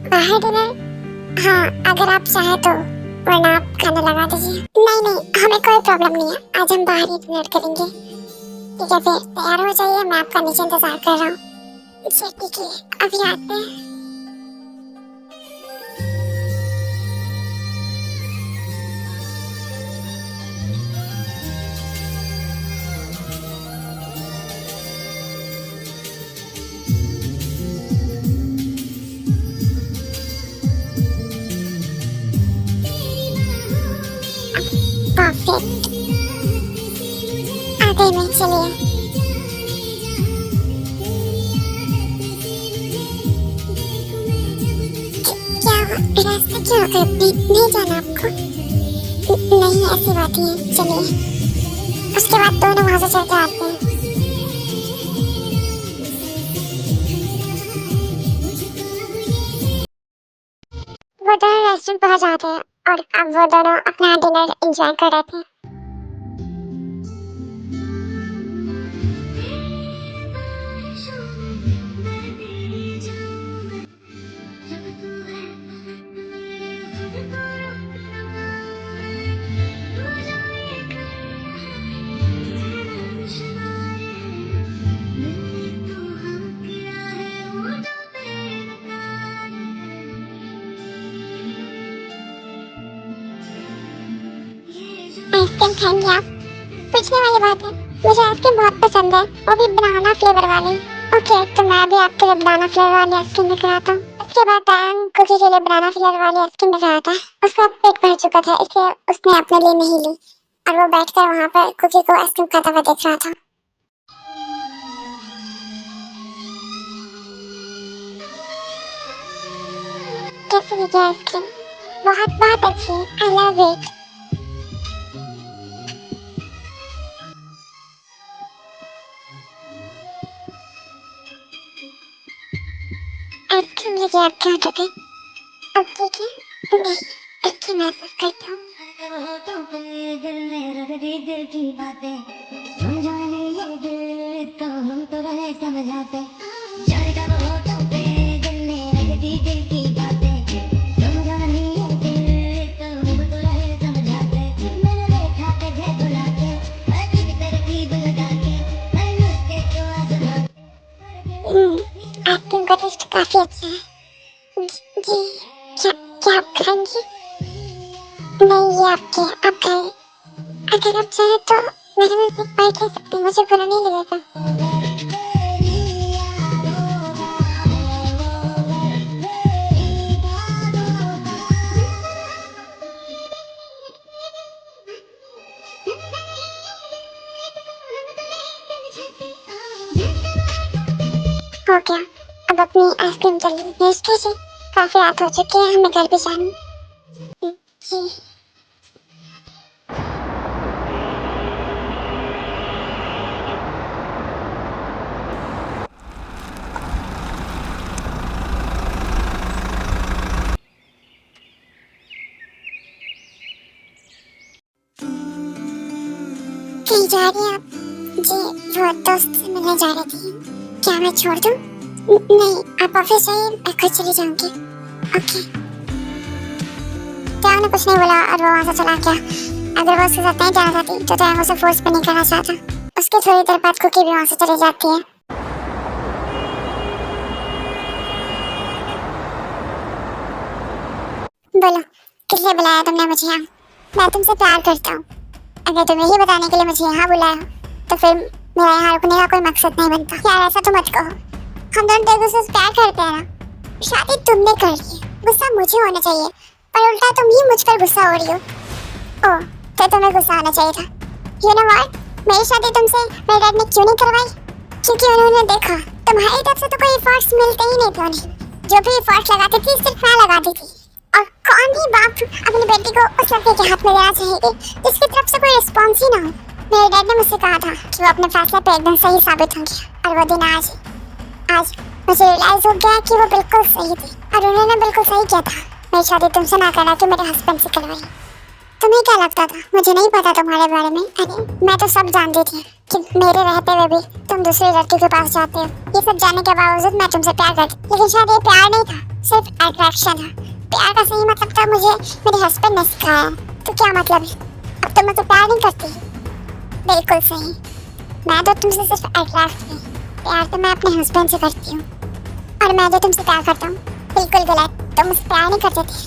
बाहर डिनर? हाँ, अगर आप चाहे तो, वरना आप खाना लगा दीजिए। नहीं, हमें कोई प्रॉब्लम नहीं है, आज हम बाहर ही डिनर करेंगे। ठीक है, फिर तैयार हो जाइए, मैं आपका नीचे इंतजार कर रहा हूँ। ठीक है, अभी आते हैं। परफेक्ट, आ गई मैं, चलिए। क्या रास्ता क्या होगा? नहीं जाना आपको? नहीं, ऐसी बात नहीं है, चलिए। उसके बाद दोनों वहां से चल के आते हैं। वो दोनों रेस्टोरेंट पहुंच जाते हैं और अब वो दोनों अपना डिनर एंजॉय कर रहे थे। आइसक्रीम खाएंगे आप? पूछने वाली बात है, मुझे आइसक्रीम बहुत पसंद है, वो भी बनाना फ्लेवर वाली। ओके, तो मैं भी आपके लिए बनाना फ्लेवर वाली आइसक्रीम लेकर आता हूँ। उसके बाद टैंग कुकी के लिए बनाना फ्लेवर वाली आइसक्रीम लेकर आता है। उसका पेट भर चुका था, इसलिए उसने अपने लिए नहीं ली और वो बैठकर वहाँ पर कुकी को आइसक्रीम खाता हुआ देख रहा था। कैसी लगी आइसक्रीम? बहुत बहुत अच्छी, आई लव इट। आइसक्रीम लेके आपके ऑर्डर पे। अब ठीक है, मैं अच्छी महसूस करता हूँ। दिल में रख दी दिल की बातें, समझाने ये दिल तो हम तो रहे समझाते। जाने का होठों पे दिल में रख दी दिल की बातें, समझाने ये दिल तो हम तो रहे समझाते। मैंने देखा तुझे बुला के, अजीब तरकीब लगा के, मैंने उसके क्यों आज़मा के। आइसक्रीम का टेस्ट काफी अच्छा है। जी, क्या आप खाएंगी? नहीं, ये आपके, आप खाएं। अगर आप चाहें तो मेरे में एक बाइट ले सकते हैं, मुझे बुरा नहीं लगेगा। हो गया, अब अपनी आइसक्रीम जल्दी फिनिश कीजिए, काफी रात हो चुकी है, हमें घर भी जाना है। जी। कहीं जा रही हैं आप? जी, वो दोस्त से मिलने जा रही थी। क्या मैं छोड़ दूं? नहीं, आप ऑफिस जाइए, मैं खुद चली जाऊंगी। ओके। क्या उन्हें कुछ नहीं बोला और वो वहां से चला गया। अगर वो उसके साथ नहीं जाना चाहती तो मैं उसे फोर्स भी नहीं करना चाहता। उसके थोड़ी देर बाद कुकी भी वहां से चली जाती है। बोलो, किस लिए बुलाया तुमने मुझे यहाँ? मैं तुमसे प्यार करता हूँ। अगर तुम्हें ही बताने के लिए मुझे यहाँ बुलाया तो फिर मेरा यहाँ रुकने का कोई मकसद नहीं बनता। यार ऐसा तो मत कहो, हम दोनों एक दूसरे से प्यार करते हैं ना। शादी तुमने कर ली, गुस्सा मुझे होना चाहिए, पर उल्टा तुम ही मुझ पर गुस्सा हो रही हो। ओह, तो तुम्हें गुस्सा आना चाहिए था। यू नो व्हाट, मेरी शादी तुमसे मेरे डैड ने क्यों नहीं करवाई? क्योंकि उन्होंने देखा तुम्हारी तरफ से तो कोई एफर्ट्स मिलते ही नहीं थे उन्हें। जो भी एफर्ट्स लगाती थी सिर्फ मैं लगाती थी। और कौन ही बाप अपनी बेटी को उस लड़के के हाथ में देना चाहेगी जिसकी तरफ से कोई रिस्पॉन्स ही ना हो। मेरे डैड ने मुझसे कहा था कि वो अपने फैसले पे एकदम सही साबित होंगे, और वो दिन आज मुझे रियलाइज हो गया कि वो बिल्कुल सही थी और उन्होंने बिल्कुल सही किया था मेरी शादी तुमसे ना करना कि मेरे हस्बैंड से करवाई। तुम्हें क्या लगता था मुझे नहीं पता तुम्हारे बारे में? अरे मैं तो सब जानती थी। कि मेरे रहते हुए भी तुम दूसरी लड़की के पास जाते हो। ये सब जानने के बावजूद मैं तुमसे प्यार करती, लेकिन शायद ये प्यार नहीं था, सिर्फ अट्रैक्शन था। प्यार का सही मतलब तो मुझे मेरे हस्बैंड ने सिखाया है। तो क्या मतलब है, अब तुम मुझसे प्यार नहीं करती? बिल्कुल सही, मैं तो तुमसे सिर्फ अट्रैक्ट थी। प्यार तो मैं अपने हस्बैंड से करती हूँ, और मैं जो तुमसे प्यार करता हूँ बिल्कुल गलत। तुम मुझसे प्यार नहीं करते थे,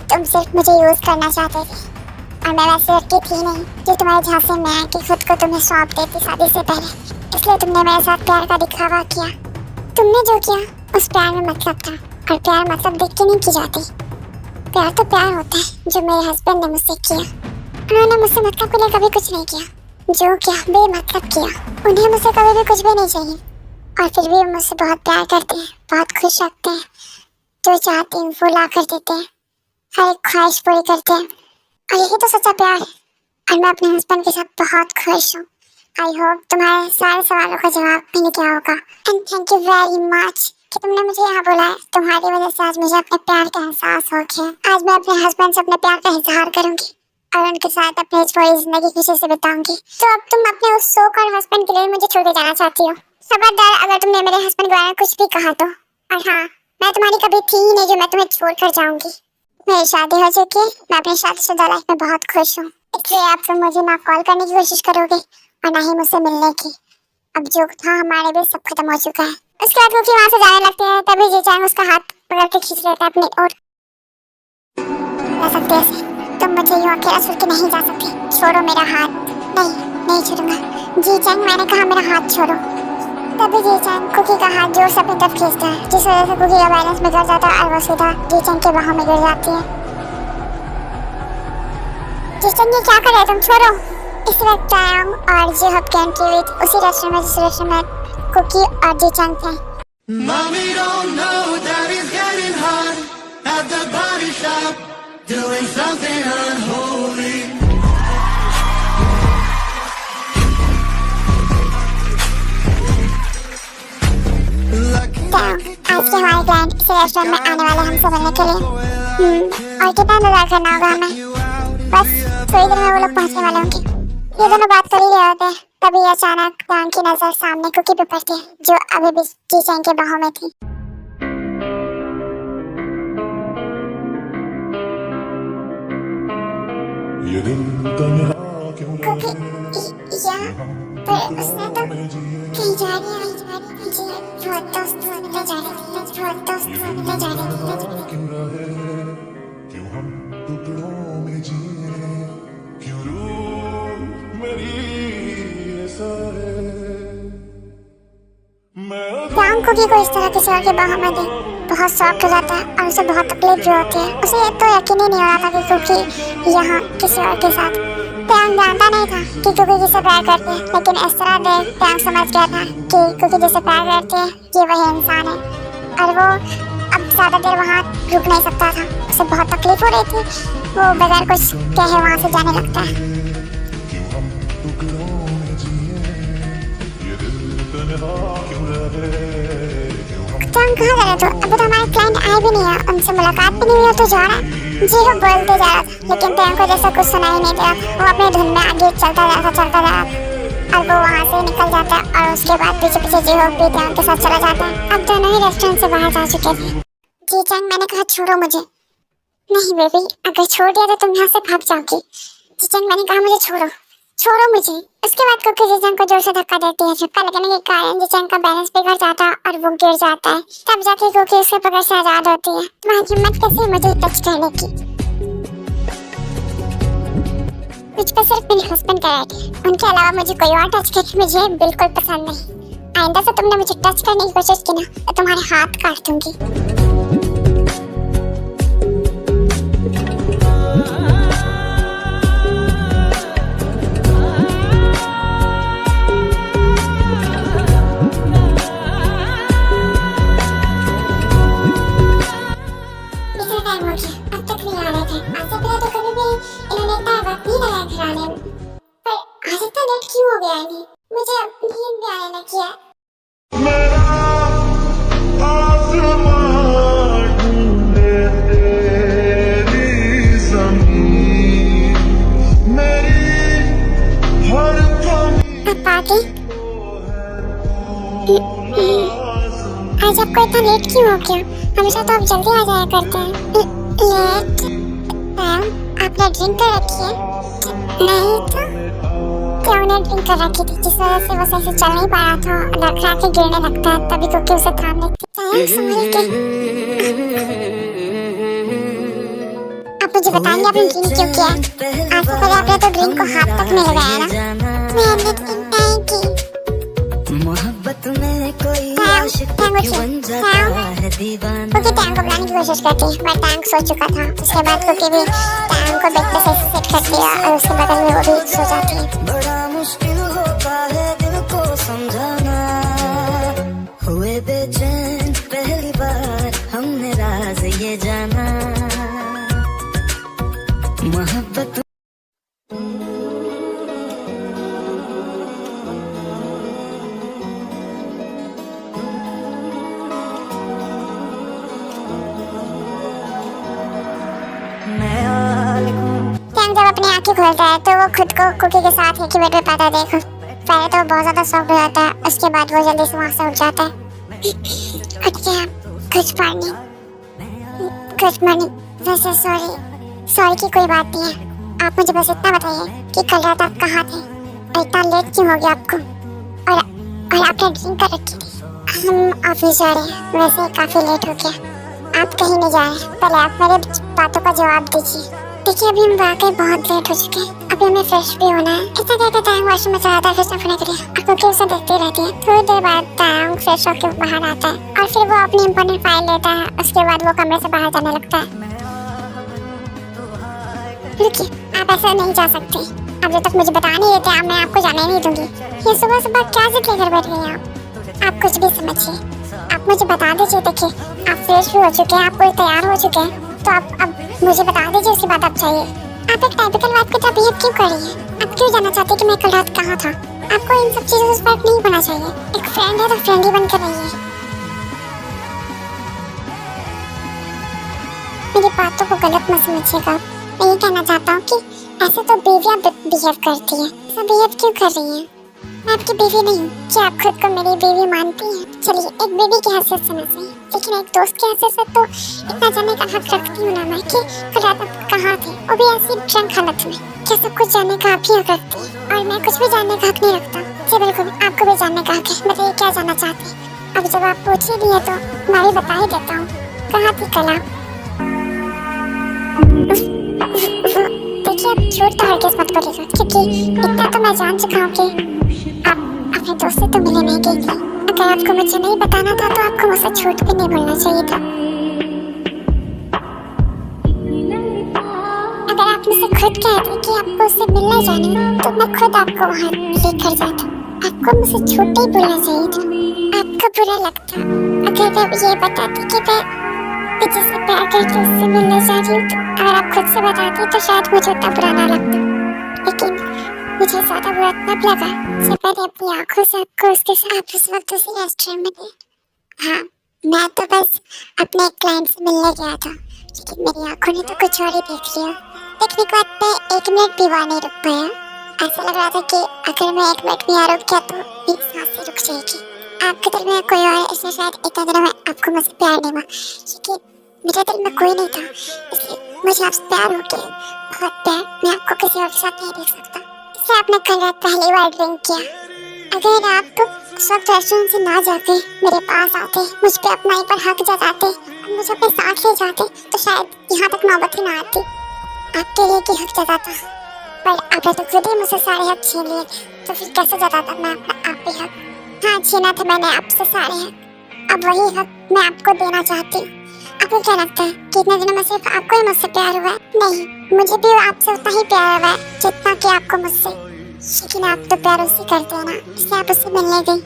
तुम सिर्फ मुझे यूज करना चाहते थे। और मैं वैसी लड़की थी नहीं जो तुम्हारे झांसे में आके खुद को तुम्हें सौंप देती शादी से पहले, इसलिए तुमने मेरे साथ प्यार का दिखावा किया। तुमने जो किया उस प्यार में मतलब था, और प्यार मतलब देख के नहीं की जाती। प्यार तो प्यार होता है जो मेरे हस्बैंड ने मुझसे किया। उन्होंने मुझसे मतलब के लिए कभी कुछ नहीं किया, जो किया बेमतलब किया। उन्हें मुझसे कभी भी कुछ भी नहीं चाहिए, और फिर भी वो मुझसे बहुत प्यार करते हैं, बहुत खुश रखते हैं। जो चाहते हैं वो ला कर देते हैं, हर एक ख्वाहिश पूरी करते हैं, और यही तो सच्चा प्यार है। और मैं अपने हस्बैंड के साथ बहुत खुश हूँ। आई होप तुम्हारे सारे सवालों का जवाब मिल गया होगा। And thank you very much कि तुमने मुझे यहाँ बुलाया। तुम्हारी वजह से आज मुझे अपने प्यार का एहसास हो गया। आज मैं अपने हस्बैंड से अपने प्यार का इजहार करूंगी और उनके साथ अपनी पूरी जिंदगी खुशी से बिताऊंगी। तो अब तुम अपने उस सो कॉल्ड हस्बैंड के लिए मुझे छोड़ के जाना चाहती हो? खबरदार अगर तुमने मेरे हस्बैंड के बारे में कुछ भी कहा तो। और हाँ, मैं तुम्हारी कभी थी ही नहीं जो मैं तुम्हें छोड़ कर जाऊंगी। मेरी शादी हो चुकी है, मैं अपनी शादीशुदा लाइफ में बहुत खुश हूँ, इसलिए आप सब मुझे ना कॉल करने की कोशिश करोगे और ना ही मुझसे मिलने की। अब जो था हमारे बीच सब खत्म हो चुका है। उसके बाद वो वहाँ से जाने लगते हैं, तभी जी चांग उसका हाथ पकड़ के खींच लेता है अपनी ओर। जा सकते ऐसे, तुम मुझे यूँ अकेला छोड़ के नहीं जा सकते। छोड़ो मेरा हाथ। नहीं छोड़ूंगा। जी चांग, मैंने कहा मेरा हाथ छोड़ो। तभी जी चांग कुकी का हाथ जोर से अपनी तरफ खींचता है, जिस वजह से कुकी का बैलेंस बिगड़ जाता है और वो सीधा जी चांग के बाहों में गिर जाती है। जी चांग, ये क्या कर रहे हो तुम? छोड़ो। इस वक्त टाइम और जी हब के एंट्री विद उसी रेस्टोरेंट में जिस रेस्टोरेंट में कुकी और जी चांग थे। Mommy don't know that it's getting hot at the body shop, doing something unholy. तो आज के हमारे क्लाइंट इस रेस्टोरेंट में आने वाले हमसे मिलने के लिए। और कितना इंतजार करना होगा हमें? बस थोड़ी देर में वो लोग पहुंचने वाले होंगे। ये दोनों बात कर ही रहे होते हैं, तभी अचानक डांग की नजर सामने कुकी पे पड़ती है, जो अभी भी जी चांग के बाहों में थी। कुकी, यहाँ पर उसने तो कहीं जा रही है। जी बहुत दोस्त बनते जा रहे थे, बहुत दोस्त बनते जा रहे थे। क्यों हम टुकड़ों में जिए, क्यों रूह मेरी ऐसा है। डांग कुकी को इस तरह किसी और के बाहों में देख बहुत शौक हो जाता है और उसे बहुत तकलीफ भी होती है। उसे ये तो यकीन ही नहीं हो रहा था कि कुकी यहाँ किसी और के साथ। डांग जानता नहीं था कि कुकी किसे प्यार करती है, लेकिन इस तरह देख डांग समझ गया था कि कुकी जिसे प्यार करती है ये वही इंसान है, और वो अब ज्यादा देर वहाँ रुक नहीं सकता था। उसे बहुत तकलीफ हो रही थी। वो बगैर कुछ कहे वहाँ से जाने लगता है। क्यों हम टुकड़ों में जिए, ये दिल तन्हा क्यों रहे, क्यों हम डांग कहाँ जा रहे थे? अभी तो हमारे क्लाइंट आए भी नहीं है, उनसे मुलाकात भी नहीं हुई तो जा रहा है। जी वो बोलते जा रहा था, लेकिन डांग को जैसा कुछ सुनाई नहीं दे रहा। वो अपने धुन में आगे चलता जा रहा और वो वहाँ से निकल जाता है, और उसके बाद पीछे पीछे जी होप भी डांग के साथ चला जाता है। अब दोनों ही रेस्टोरेंट से बाहर जा चुके थे। जी चांग, मैंने कहा छोड़ो मुझे। नहीं बेबी, अगर छोड़ दिया तो तुम यहाँ से भाग जाओगी। जी चांग, मैंने कहा मुझे छोड़ो मुझे। उसके बाद कुकी जी चांग को जोर से धक्का देती है। झटका लगने के कारण जी चांग का बैलेंस बिगड़ जाता है और वो गिर जाता है। तब जाके कुकी उसके पकड़ से आजाद होती है। तुम्हारी हिम्मत कैसे है मुझे टच करने की? मुझ पर सिर्फ मेरे हस्बैंड का राइट है, उनके अलावा मुझे कोई और टच करे मुझे बिल्कुल पसंद नहीं। आइंदा से तुमने मुझे टच करने की कोशिश की ना तो तुम्हारे हाथ काट दूंगी। अब तक नहीं आ रहे थे। आज से पहले तो कभी भी इन्होंने इतना वक्त नहीं लगाया घर आने में, पर आज इतना लेट क्यों हो गया इन्हें? मुझे नींद भी आने लगी है। मेरा आसमान ढूंढे तेरी ज़मीन, मेरी हर कमी। अब बात आज आपको इतना लेट क्यों हो गया? हमेशा तो आप जल्दी आ जाया करते हैं। लेट? मैम, आपने ड्रिंक कर रखी है? नहीं तो क्या उन्हें ड्रिंक कर रखी थी जिस वजह से वो सही से चल नहीं पा रहा था, रखा के गिरने लगता है, तभी तो उसे थाम लेती है। संभल के। आप मुझे बताएंगे आपने ड्रिंक क्यों किया? आज से पहले आपने तो ड्रिंक को हाथ तक नहीं लगाया ना? मैंने ड्रिंक नहीं की। मोहब्बत में कोई आशिक बन जाता है दीवाना। ओके, टैंक को बुलाने की कोशिश करती है, पर टैंक सो चुका था। उसके बाद कुकी भी टैंक को बेड पे से सेट करती है और उसके बगल में वो भी सो जाती है। बड़ा मुश्किल होता है दिल को समझाना, हुए बेचैन पहली बार हमने राज ये जाना। मोहब्बत टैंक जब अपनी आंखें खोलता है तो वो खुद को कुकी के साथ एक ही बेड पे पाता देखो। पहले तो वो बहुत ज्यादा शॉक्ड हो जाता है, उसके बाद वो जल्दी से वहां से उठ जाता है। उठ गया। Good morning. Good morning. वैसे सॉरी की कोई बात नहीं है। आप मुझे बस इतना बताइए कि कल रात आप कहाँ थे और इतना लेट क्यों हो गया आपको? और आपने ड्रिंक कर रखी थी। हम ऑफिस जा रहे हैं, वैसे काफी लेट हो गया। आप कहीं नहीं जा रहे, पहले आप मेरे बातों का जवाब दीजिए। देखिए, अभी हम वाकई बहुत लेट हो चुके हैं, अभी हमें फ्रेश भी होना है। ऐसा कहकर टाइम वॉशरूम में चला था फ्रेश होने के लिए। आप क्योंकि उसे देखती रहती है। थोड़ी देर बाद टाइम फ्रेश होकर बाहर आता है और फिर वो अपनी इंपॉर्टेंट फाइल लेता है। उसके बाद वो कमरे से बाहर जाने लगता है। रुकिए, आप ऐसा नहीं जा सकते। आप जब तक मुझे बता नहीं देते मैं आपको जाने नहीं दूंगी। ये सुबह सुबह क्या जिद लेकर बैठ गई हैं आप कुछ भी समझिए। आप मुझे बता दीजिए। देखिए, आप फ्रेश भी हो चुके हैं, आप पूरे तैयार हो चुके हैं, तो आप अब मुझे बता दीजिए, उसके बाद आप चाहिए। आप एक टाइपिकल वाइफ की तरह बिहेव क्यों कर रही है? आप क्यों जानना चाहते हैं कि मैं कल रात कहाँ था? आपको इन सब चीजों से फर्क नहीं पड़ना चाहिए। एक फ्रेंड है तो फ्रेंड ही बनकर रहिए। मेरी बातों को गलत मत समझिएगा। मैं ये कहना चाहता हूँ कि ऐसे तो बीवियाँ बिहेव करती है। ऐसा बिहेव क्यों कर रही है? मैं आपकी बीवी नहीं हूँ। क्या आप खुद को मेरी बीवी मानती हैं? चलिए, एक बीवी की हैसियत से मैं सही, लेकिन एक दोस्त की हैसियत से तो इतना जानने का हक रखती हूँ ना मैं कि कल रात आप कहाँ थे, वो भी ऐसी ड्रंक हालत में। क्या सब कुछ जानने का आप ही हक रखती है और मैं कुछ भी जानने का हक नहीं रखता? जी बिल्कुल, आपको भी जानने का हक है। बताइए, क्या जानना चाहते हैं? अब जब आप पूछ ही दिए तो मैं भी बता ही देता हूँ। कहाँ थी कल आप? देखिए, आप झूठ तो हरगिज़ मत बोलिएगा, क्योंकि इतना तो मैं जान चुका हूँ कि आप अपने दोस्त से तो मिले नहीं गई थी। अगर आपको मुझे नहीं बताना था तो आपको मुझसे झूठ भी नहीं बोलना चाहिए था। अगर आप मुझसे खुद कहते कि आपको उससे मिलने जाना है तो मैं खुद आपको वहाँ लेकर जाता। आपको मुझसे झूठ ही बोलना चाहिए था। आपको बुरा लगता अगर मैं ये बताती कि मैं जिससे प्यार करती उससे मिलने जा रही हूँ। तो अगर आप खुद से बताती तो शायद मुझे उतना बुरा ना लगता, लेकिन मुझे ज्यादा बुरा तब लगा जब मैंने अपनी आंखों से आपको उसके साथ उस वक्त उसी रेस्टोरेंट में देखा। हाँ, मैं तो बस अपने एक क्लाइंट से मिलने गया था, लेकिन मेरी आंखों ने तो कुछ और ही देख लिया। देखने के बाद मैं 1 मिनट भी वहाँ नहीं रुक पाया। ऐसा लग रहा था कि अगर मैं 1 मिनट भी यहाँ रुक गया तो मेरी सांसें रुक जाएगी। आपके दिल में कोई और है, इसलिए शायद इतने दिनों में आपको मुझसे प्यार नहीं हुआ, क्योंकि मेरे दिल में कोई नहीं था। इसलिए मुझे आपसे प्यार हो गया, बहुत प्यार। मैं आपको किसी और के साथ नहीं देख सकता। इसलिए आपने कल रात पहली बार ड्रिंक किया। अगर आप उस वक्त रेस्टोरेंट से ना जाते, मेरे पास आते, मुझ पे अपना एक बार हक जताते और मुझे अपने साथ ले जाते, तो शायद यहाँ तक नौबत ही ना आती। आपके लिए कि हक जताता, पर आपने तो खुद ही मुझसे सारे हक छीन लिए, तो फिर कैसे जताता मैं अपना आप ही हक? हाँ, छीना था मैंने आपसे सारे हक, अब वही हक मैं आपको देना चाहती हूँ। आपको क्या लगता है कि इतने दिनों में सिर्फ आपको ही मुझसे प्यार हुआ है? नहीं, मुझे भी आपसे उतना ही प्यार हुआ है जितना कि आपको मुझसे। लेकिन आप तो प्यार उससे करते हैं ना, इसलिए आप उससे मिलने गई।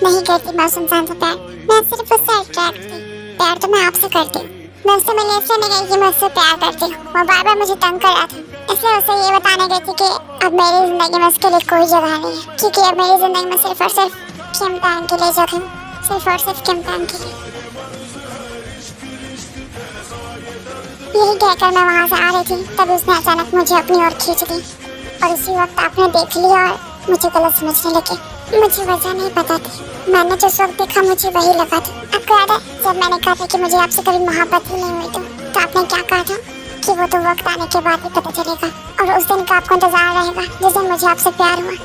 नहीं करती मैं उस इंसान से प्यार, मैं सिर्फ उससे अट्रैक्ट थी। प्यार तो मैं आपसे करती हूँ। मैं उससे मिलने इसलिए नहीं गई कि मैं उससे प्यार करती हूँ, वो बार बार मुझे तंग कर रहा था, इसलिए उसे ये बताने गई थी कि अब मेरी जिंदगी में उसके लिए कोई जगह नहीं है, क्योंकि अब मेरी जिंदगी में सिर्फ और सिर्फ किमतान के लिए जगह, सिर्फ और सिर्फ किमतान के लिए। यही कहकर मैं वहाँ से आ रही थी, तब उसने अचानक मुझे अपनी ओर खींच ली और उसी वक्त आपने देख लिया और मुझे गलत समझने लगे। मुझे वजह नहीं पता थी, मैंने जो वक्त देखा मुझे वही लगा था। आपको याद है जब मैंने कहा था कि मुझे आपसे कभी मोहब्बत ही नहीं हुई तो आपने क्या कहा था कि वो तो वक्त आने के बाद ही पता चलेगा और उस दिन का आपको इंतजार रहेगा जिस दिन मुझे आपसे प्यार हुआ।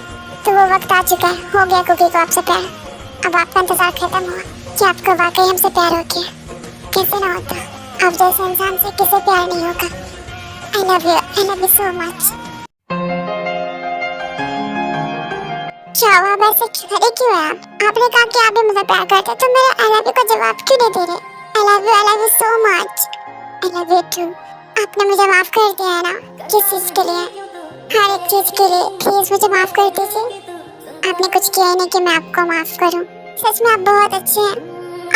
तो वो वक्त आ चुका है, हो गया कुकी को आपसे प्यार। अब आपका इंतजार खत्म हुआ कि आपको वाकई हमसे प्यार हो गया। कैसे ना होता, आप जैसे इंसान से किसे प्यार नहीं होगा। I love you so much। क्या हुआ, वैसे खड़े क्यों हैं आप? आपने कहा कि आप भी मुझे प्यार करते, तो मेरे I love you का जवाब क्यों नहीं दे रहे? I love you so much। I love you too। आपने मुझे माफ कर दिया है ना, किस चीज के लिए? हर एक चीज के लिए प्लीज मुझे माफ कर दीजिए। आपने कुछ किया ही नहीं कि मैं आपको माफ करूं। सच में आप बहुत अच्छे हैं।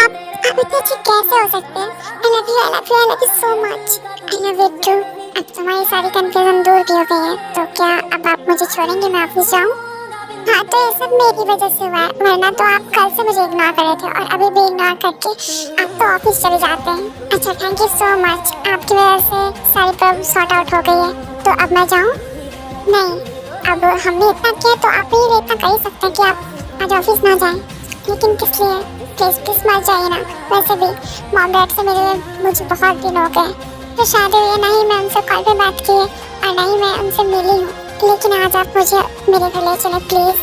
आप इतने अच्छे कैसे हो सकते हैं? I love you so much। I love you too। अब तुम्हारी सारी कंफ्यूजन दूर भी हो गई है, तो क्या अब आप मुझे छोड़ेंगे, मैं ऑफिस जाऊं? हाँ, तो ये सब मेरी वजह से हुआ है, वरना तो आप कल से मुझे इग्नोर कर रहे थे और अभी भी इग्नोर करके आप तो ऑफिस चले जाते हैं। अच्छा, थैंक यू सो मच। आपकी वजह से सारी प्रॉब्लम सॉर्ट आउट हो गई है, तो अब मैं जाऊं? नहीं, अब हमने इतना किया तो आप भी इतना कर ही सकते हैं कि आप आज ऑफिस ना जाएं। लेकिन किस लिए? प्लीज मत जाइए ना। वैसे भी मॉम डैड से मुझे बहुत दिन हो गए, तो शादी हुई है, ना ही मैं उनसे कॉल पे बात की है और ना ही मैं उनसे मिली हूँ। लेकिन आज आप मुझे मेरे घर ले चले प्लीज।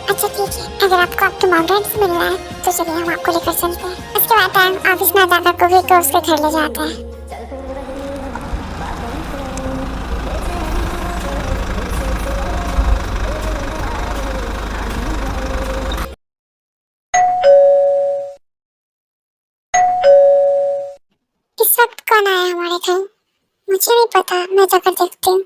अच्छा ठीक है, अगर आपको आपके मॉम डैड से मिलना है तो चलिए हम आपको लेकर चलते हैं। उसके बाद हम ऑफिस में जाकर कुकी को उसके घर ले जाते हैं। इस वक्त कौन आया हमारे घर? मुझे नहीं पता, मैं जाकर देखती हूँ।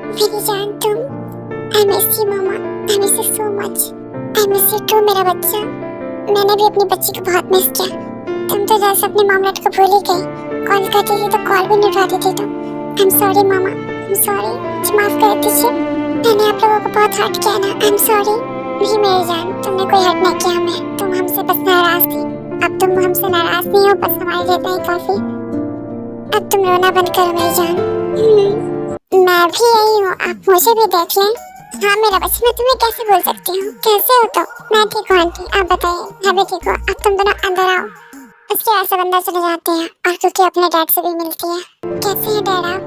मेरी जान तुम, I miss you mama, I miss you so much। I miss you too मेरा बच्चा। मैंने भी अपनी बच्ची को बहुत मिस किया। तुम तो जैसे अपने मॉम डैड को भूल ही गई, कॉल करती थी तो कॉल भी नहीं उठाती थी तुम। I'm sorry mama, I'm sorry। मुझे माफ कर दीजिए, मैंने आप लोगों को बहुत हर्ट किया ना। I'm sorry। नहीं मेरी जान, तुमने कोई हर्ट नहीं किया हमें, तुम हमसे बस नाराज थी। अब तुम हमसे नाराज नहीं हो, बस हमारे लिए इतना ही काफी। अब तुम रोना बंद करो मेरी जान। मैं भी यही हूँ, आप मुझे भी देख लें। हाँ मेरा बच्चा, मैं तुम्हें कैसे भूल सकती हूँ? कैसे हो तो? मैं ठीक हूँ आंटी, आप बताइए। मैं भी ठीक हूँ। अब तुम दोनों अंदर आओ। उसके बाद सब अंदर चले जाते हैं और कुकी अपने डैड से भी मिलती है। कैसे है डैड आप?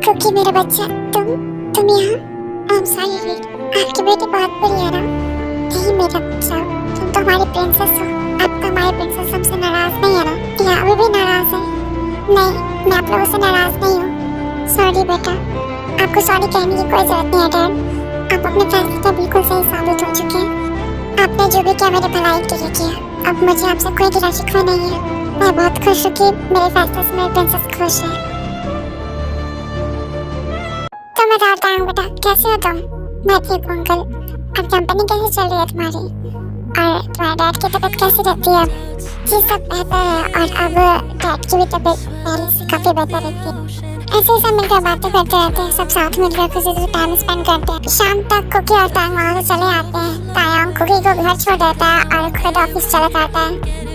कुकी मेरा बच्चा, तुम यहाँ? I'm sorry, आपकी बेटी बहुत बुरी है ना? नहीं मेरा बच्चा, तुम तो हमारी प्रिंसेस हो। अब तो हमारी प्रिंसेस हमसे नाराज नहीं है ना? या अभी भी नाराज है? नहीं, मैं आप लोगों से नाराज नहीं हूँ। सॉरी बेटा, आपको सॉरी कहने की कोई जरूरत नहीं है डैड। आप अपने फैसले से बिल्कुल सही साबित हो चुके हैं। आपने जो भी किया मेरे भलाई के लिए किया। अब मुझे आपसे कोई गिला शिकवा नहीं है। मैं बहुत खुश हूँ कि मेरे फैसले से मेरी प्रिंसेस खुश है। तो मैं बताता हूँ बेटा, कैसे हो तुम? मैं ठीक हूँ अंकल। अब कंपनी कैसी चल रही है तुम्हारी? और तुम्हारे डैड की तबीयत कैसी रहती है? जी सब बेहतर है, और अब डैड की भी तबीयत पहले से काफी बेहतर रहती है। ऐसे ही सब मिलकर बातें करते रहते हैं, सब साथ मिलकर खुशी से टाइम स्पेंड करते हैं। शाम तक कुकी और टाइम वहाँ से चले आते हैं। तायाम कुकी को घर छोड़ देता है और खुद ऑफिस चला जाता है।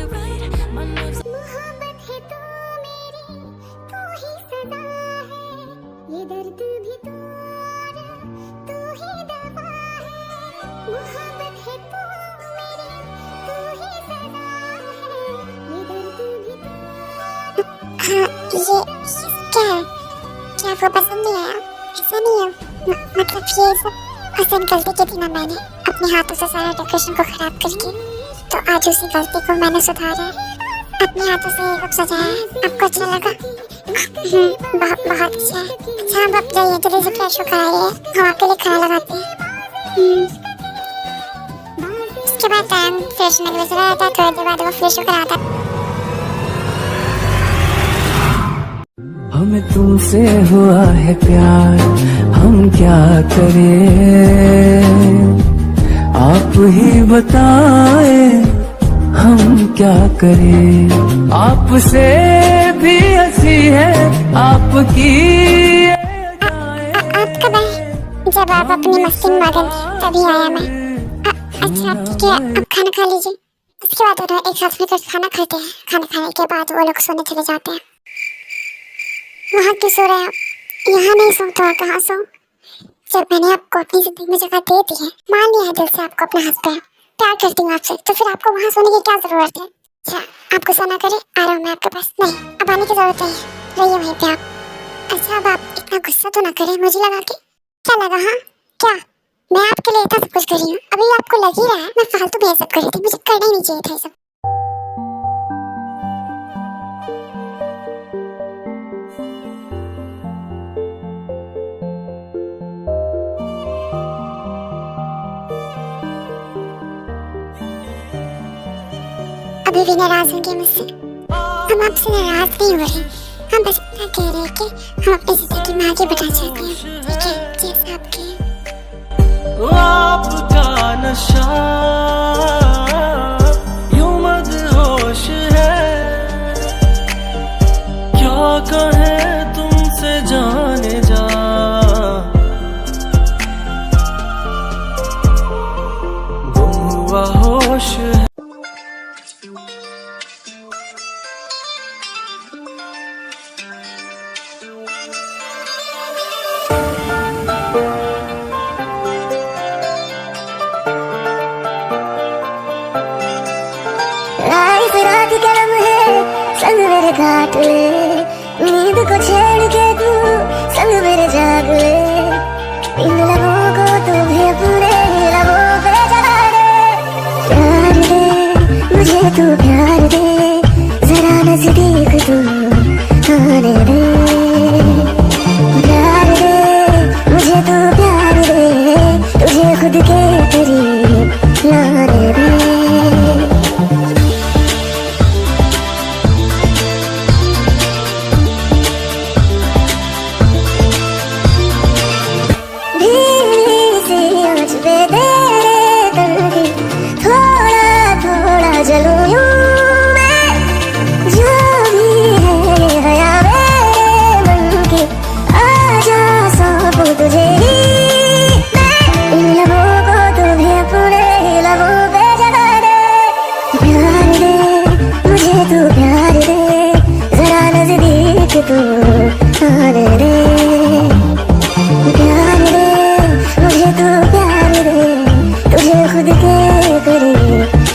हाँ, ये क्या है? क्या आपको पसंद नहीं आया? ऐसा नहीं है, मतलब ये सब उस दिन गलती की थी ना मैंने, अपने हाथों से सारा डेकोरेशन को खराब करके। तो आज उसी गलती को मैंने सुधारा है, अपने हाथों से ये सब सजाया है। आपको अच्छा लगा? बहुत अच्छा है। अच्छा अब आप जाइए, जल्दी से फ्रेश होकर आइए, हम आपके लिए खाना लगाते हैं। उसके बाद टाइम फ्रेश होने के लिए चला जाता है। थोड़ी देर बाद वो फ्रेश होकर आता है। हमें तुमसे हुआ है प्यार, हम क्या करें? आप ही बताए हम क्या करें? आपसे भी हंसी है आपकी। आप कब आए? जब आप अपनी मस्ती में मगन थे तभी आया मैं। अच्छा ठीक है, अब खाना खा लीजिए। उसके बाद दोनों एक साथ मिलकर खाना खाते हैं। खाना खाने के बाद वो लोग सोने चले जाते हैं। वहाँ क्यों सो रहे हैं आप? यहाँ नहीं सो तो कहाँ सो? जब मैंने आपको अपनी जिंदगी में जगह दे दी है, मान लिया है दिल से आपको अपना हस्बैंड, प्यार करती हूँ आपसे, तो फिर आपको वहाँ सोने की क्या जरूरत है? अच्छा, आप गुस्सा ना करें, आ रहा हूँ मैं आपके पास। नहीं, अब आने की जरूरत नहीं, रहिए वहीं पे आप। अच्छा, अब आप इतना गुस्सा तो ना करें मुझे लगा के। क्या लगा? हाँ क्या? मैं आपके लिए इतना सब कुछ कर रही हूँ, अभी आपको लग ही रहा है मैं फालतू में ये सब कर रही थी। मुझे करना ही नहीं चाहिए था ये सब। अभी भी नाराज होंगे मुझसे? हम आपसे नाराज नहीं हो रहे, हम बस इतना कह रहे हैं कि हम अपनी जिंदगी में आगे बढ़ना चाहते हैं। ठीक है, जैसा आप कहें। आपका नशा यूं मदहोश है, क्या कहे तुमसे जाने जा, गुम हुआ होश है। इस रात के लम्हे संग मेरे काट ले, नींद को छेड़ के तू संग मेरे जाग ले, इन लबों को तू भी अपने लबों पे जला दे। प्यार दे मुझे तू, प्यार दे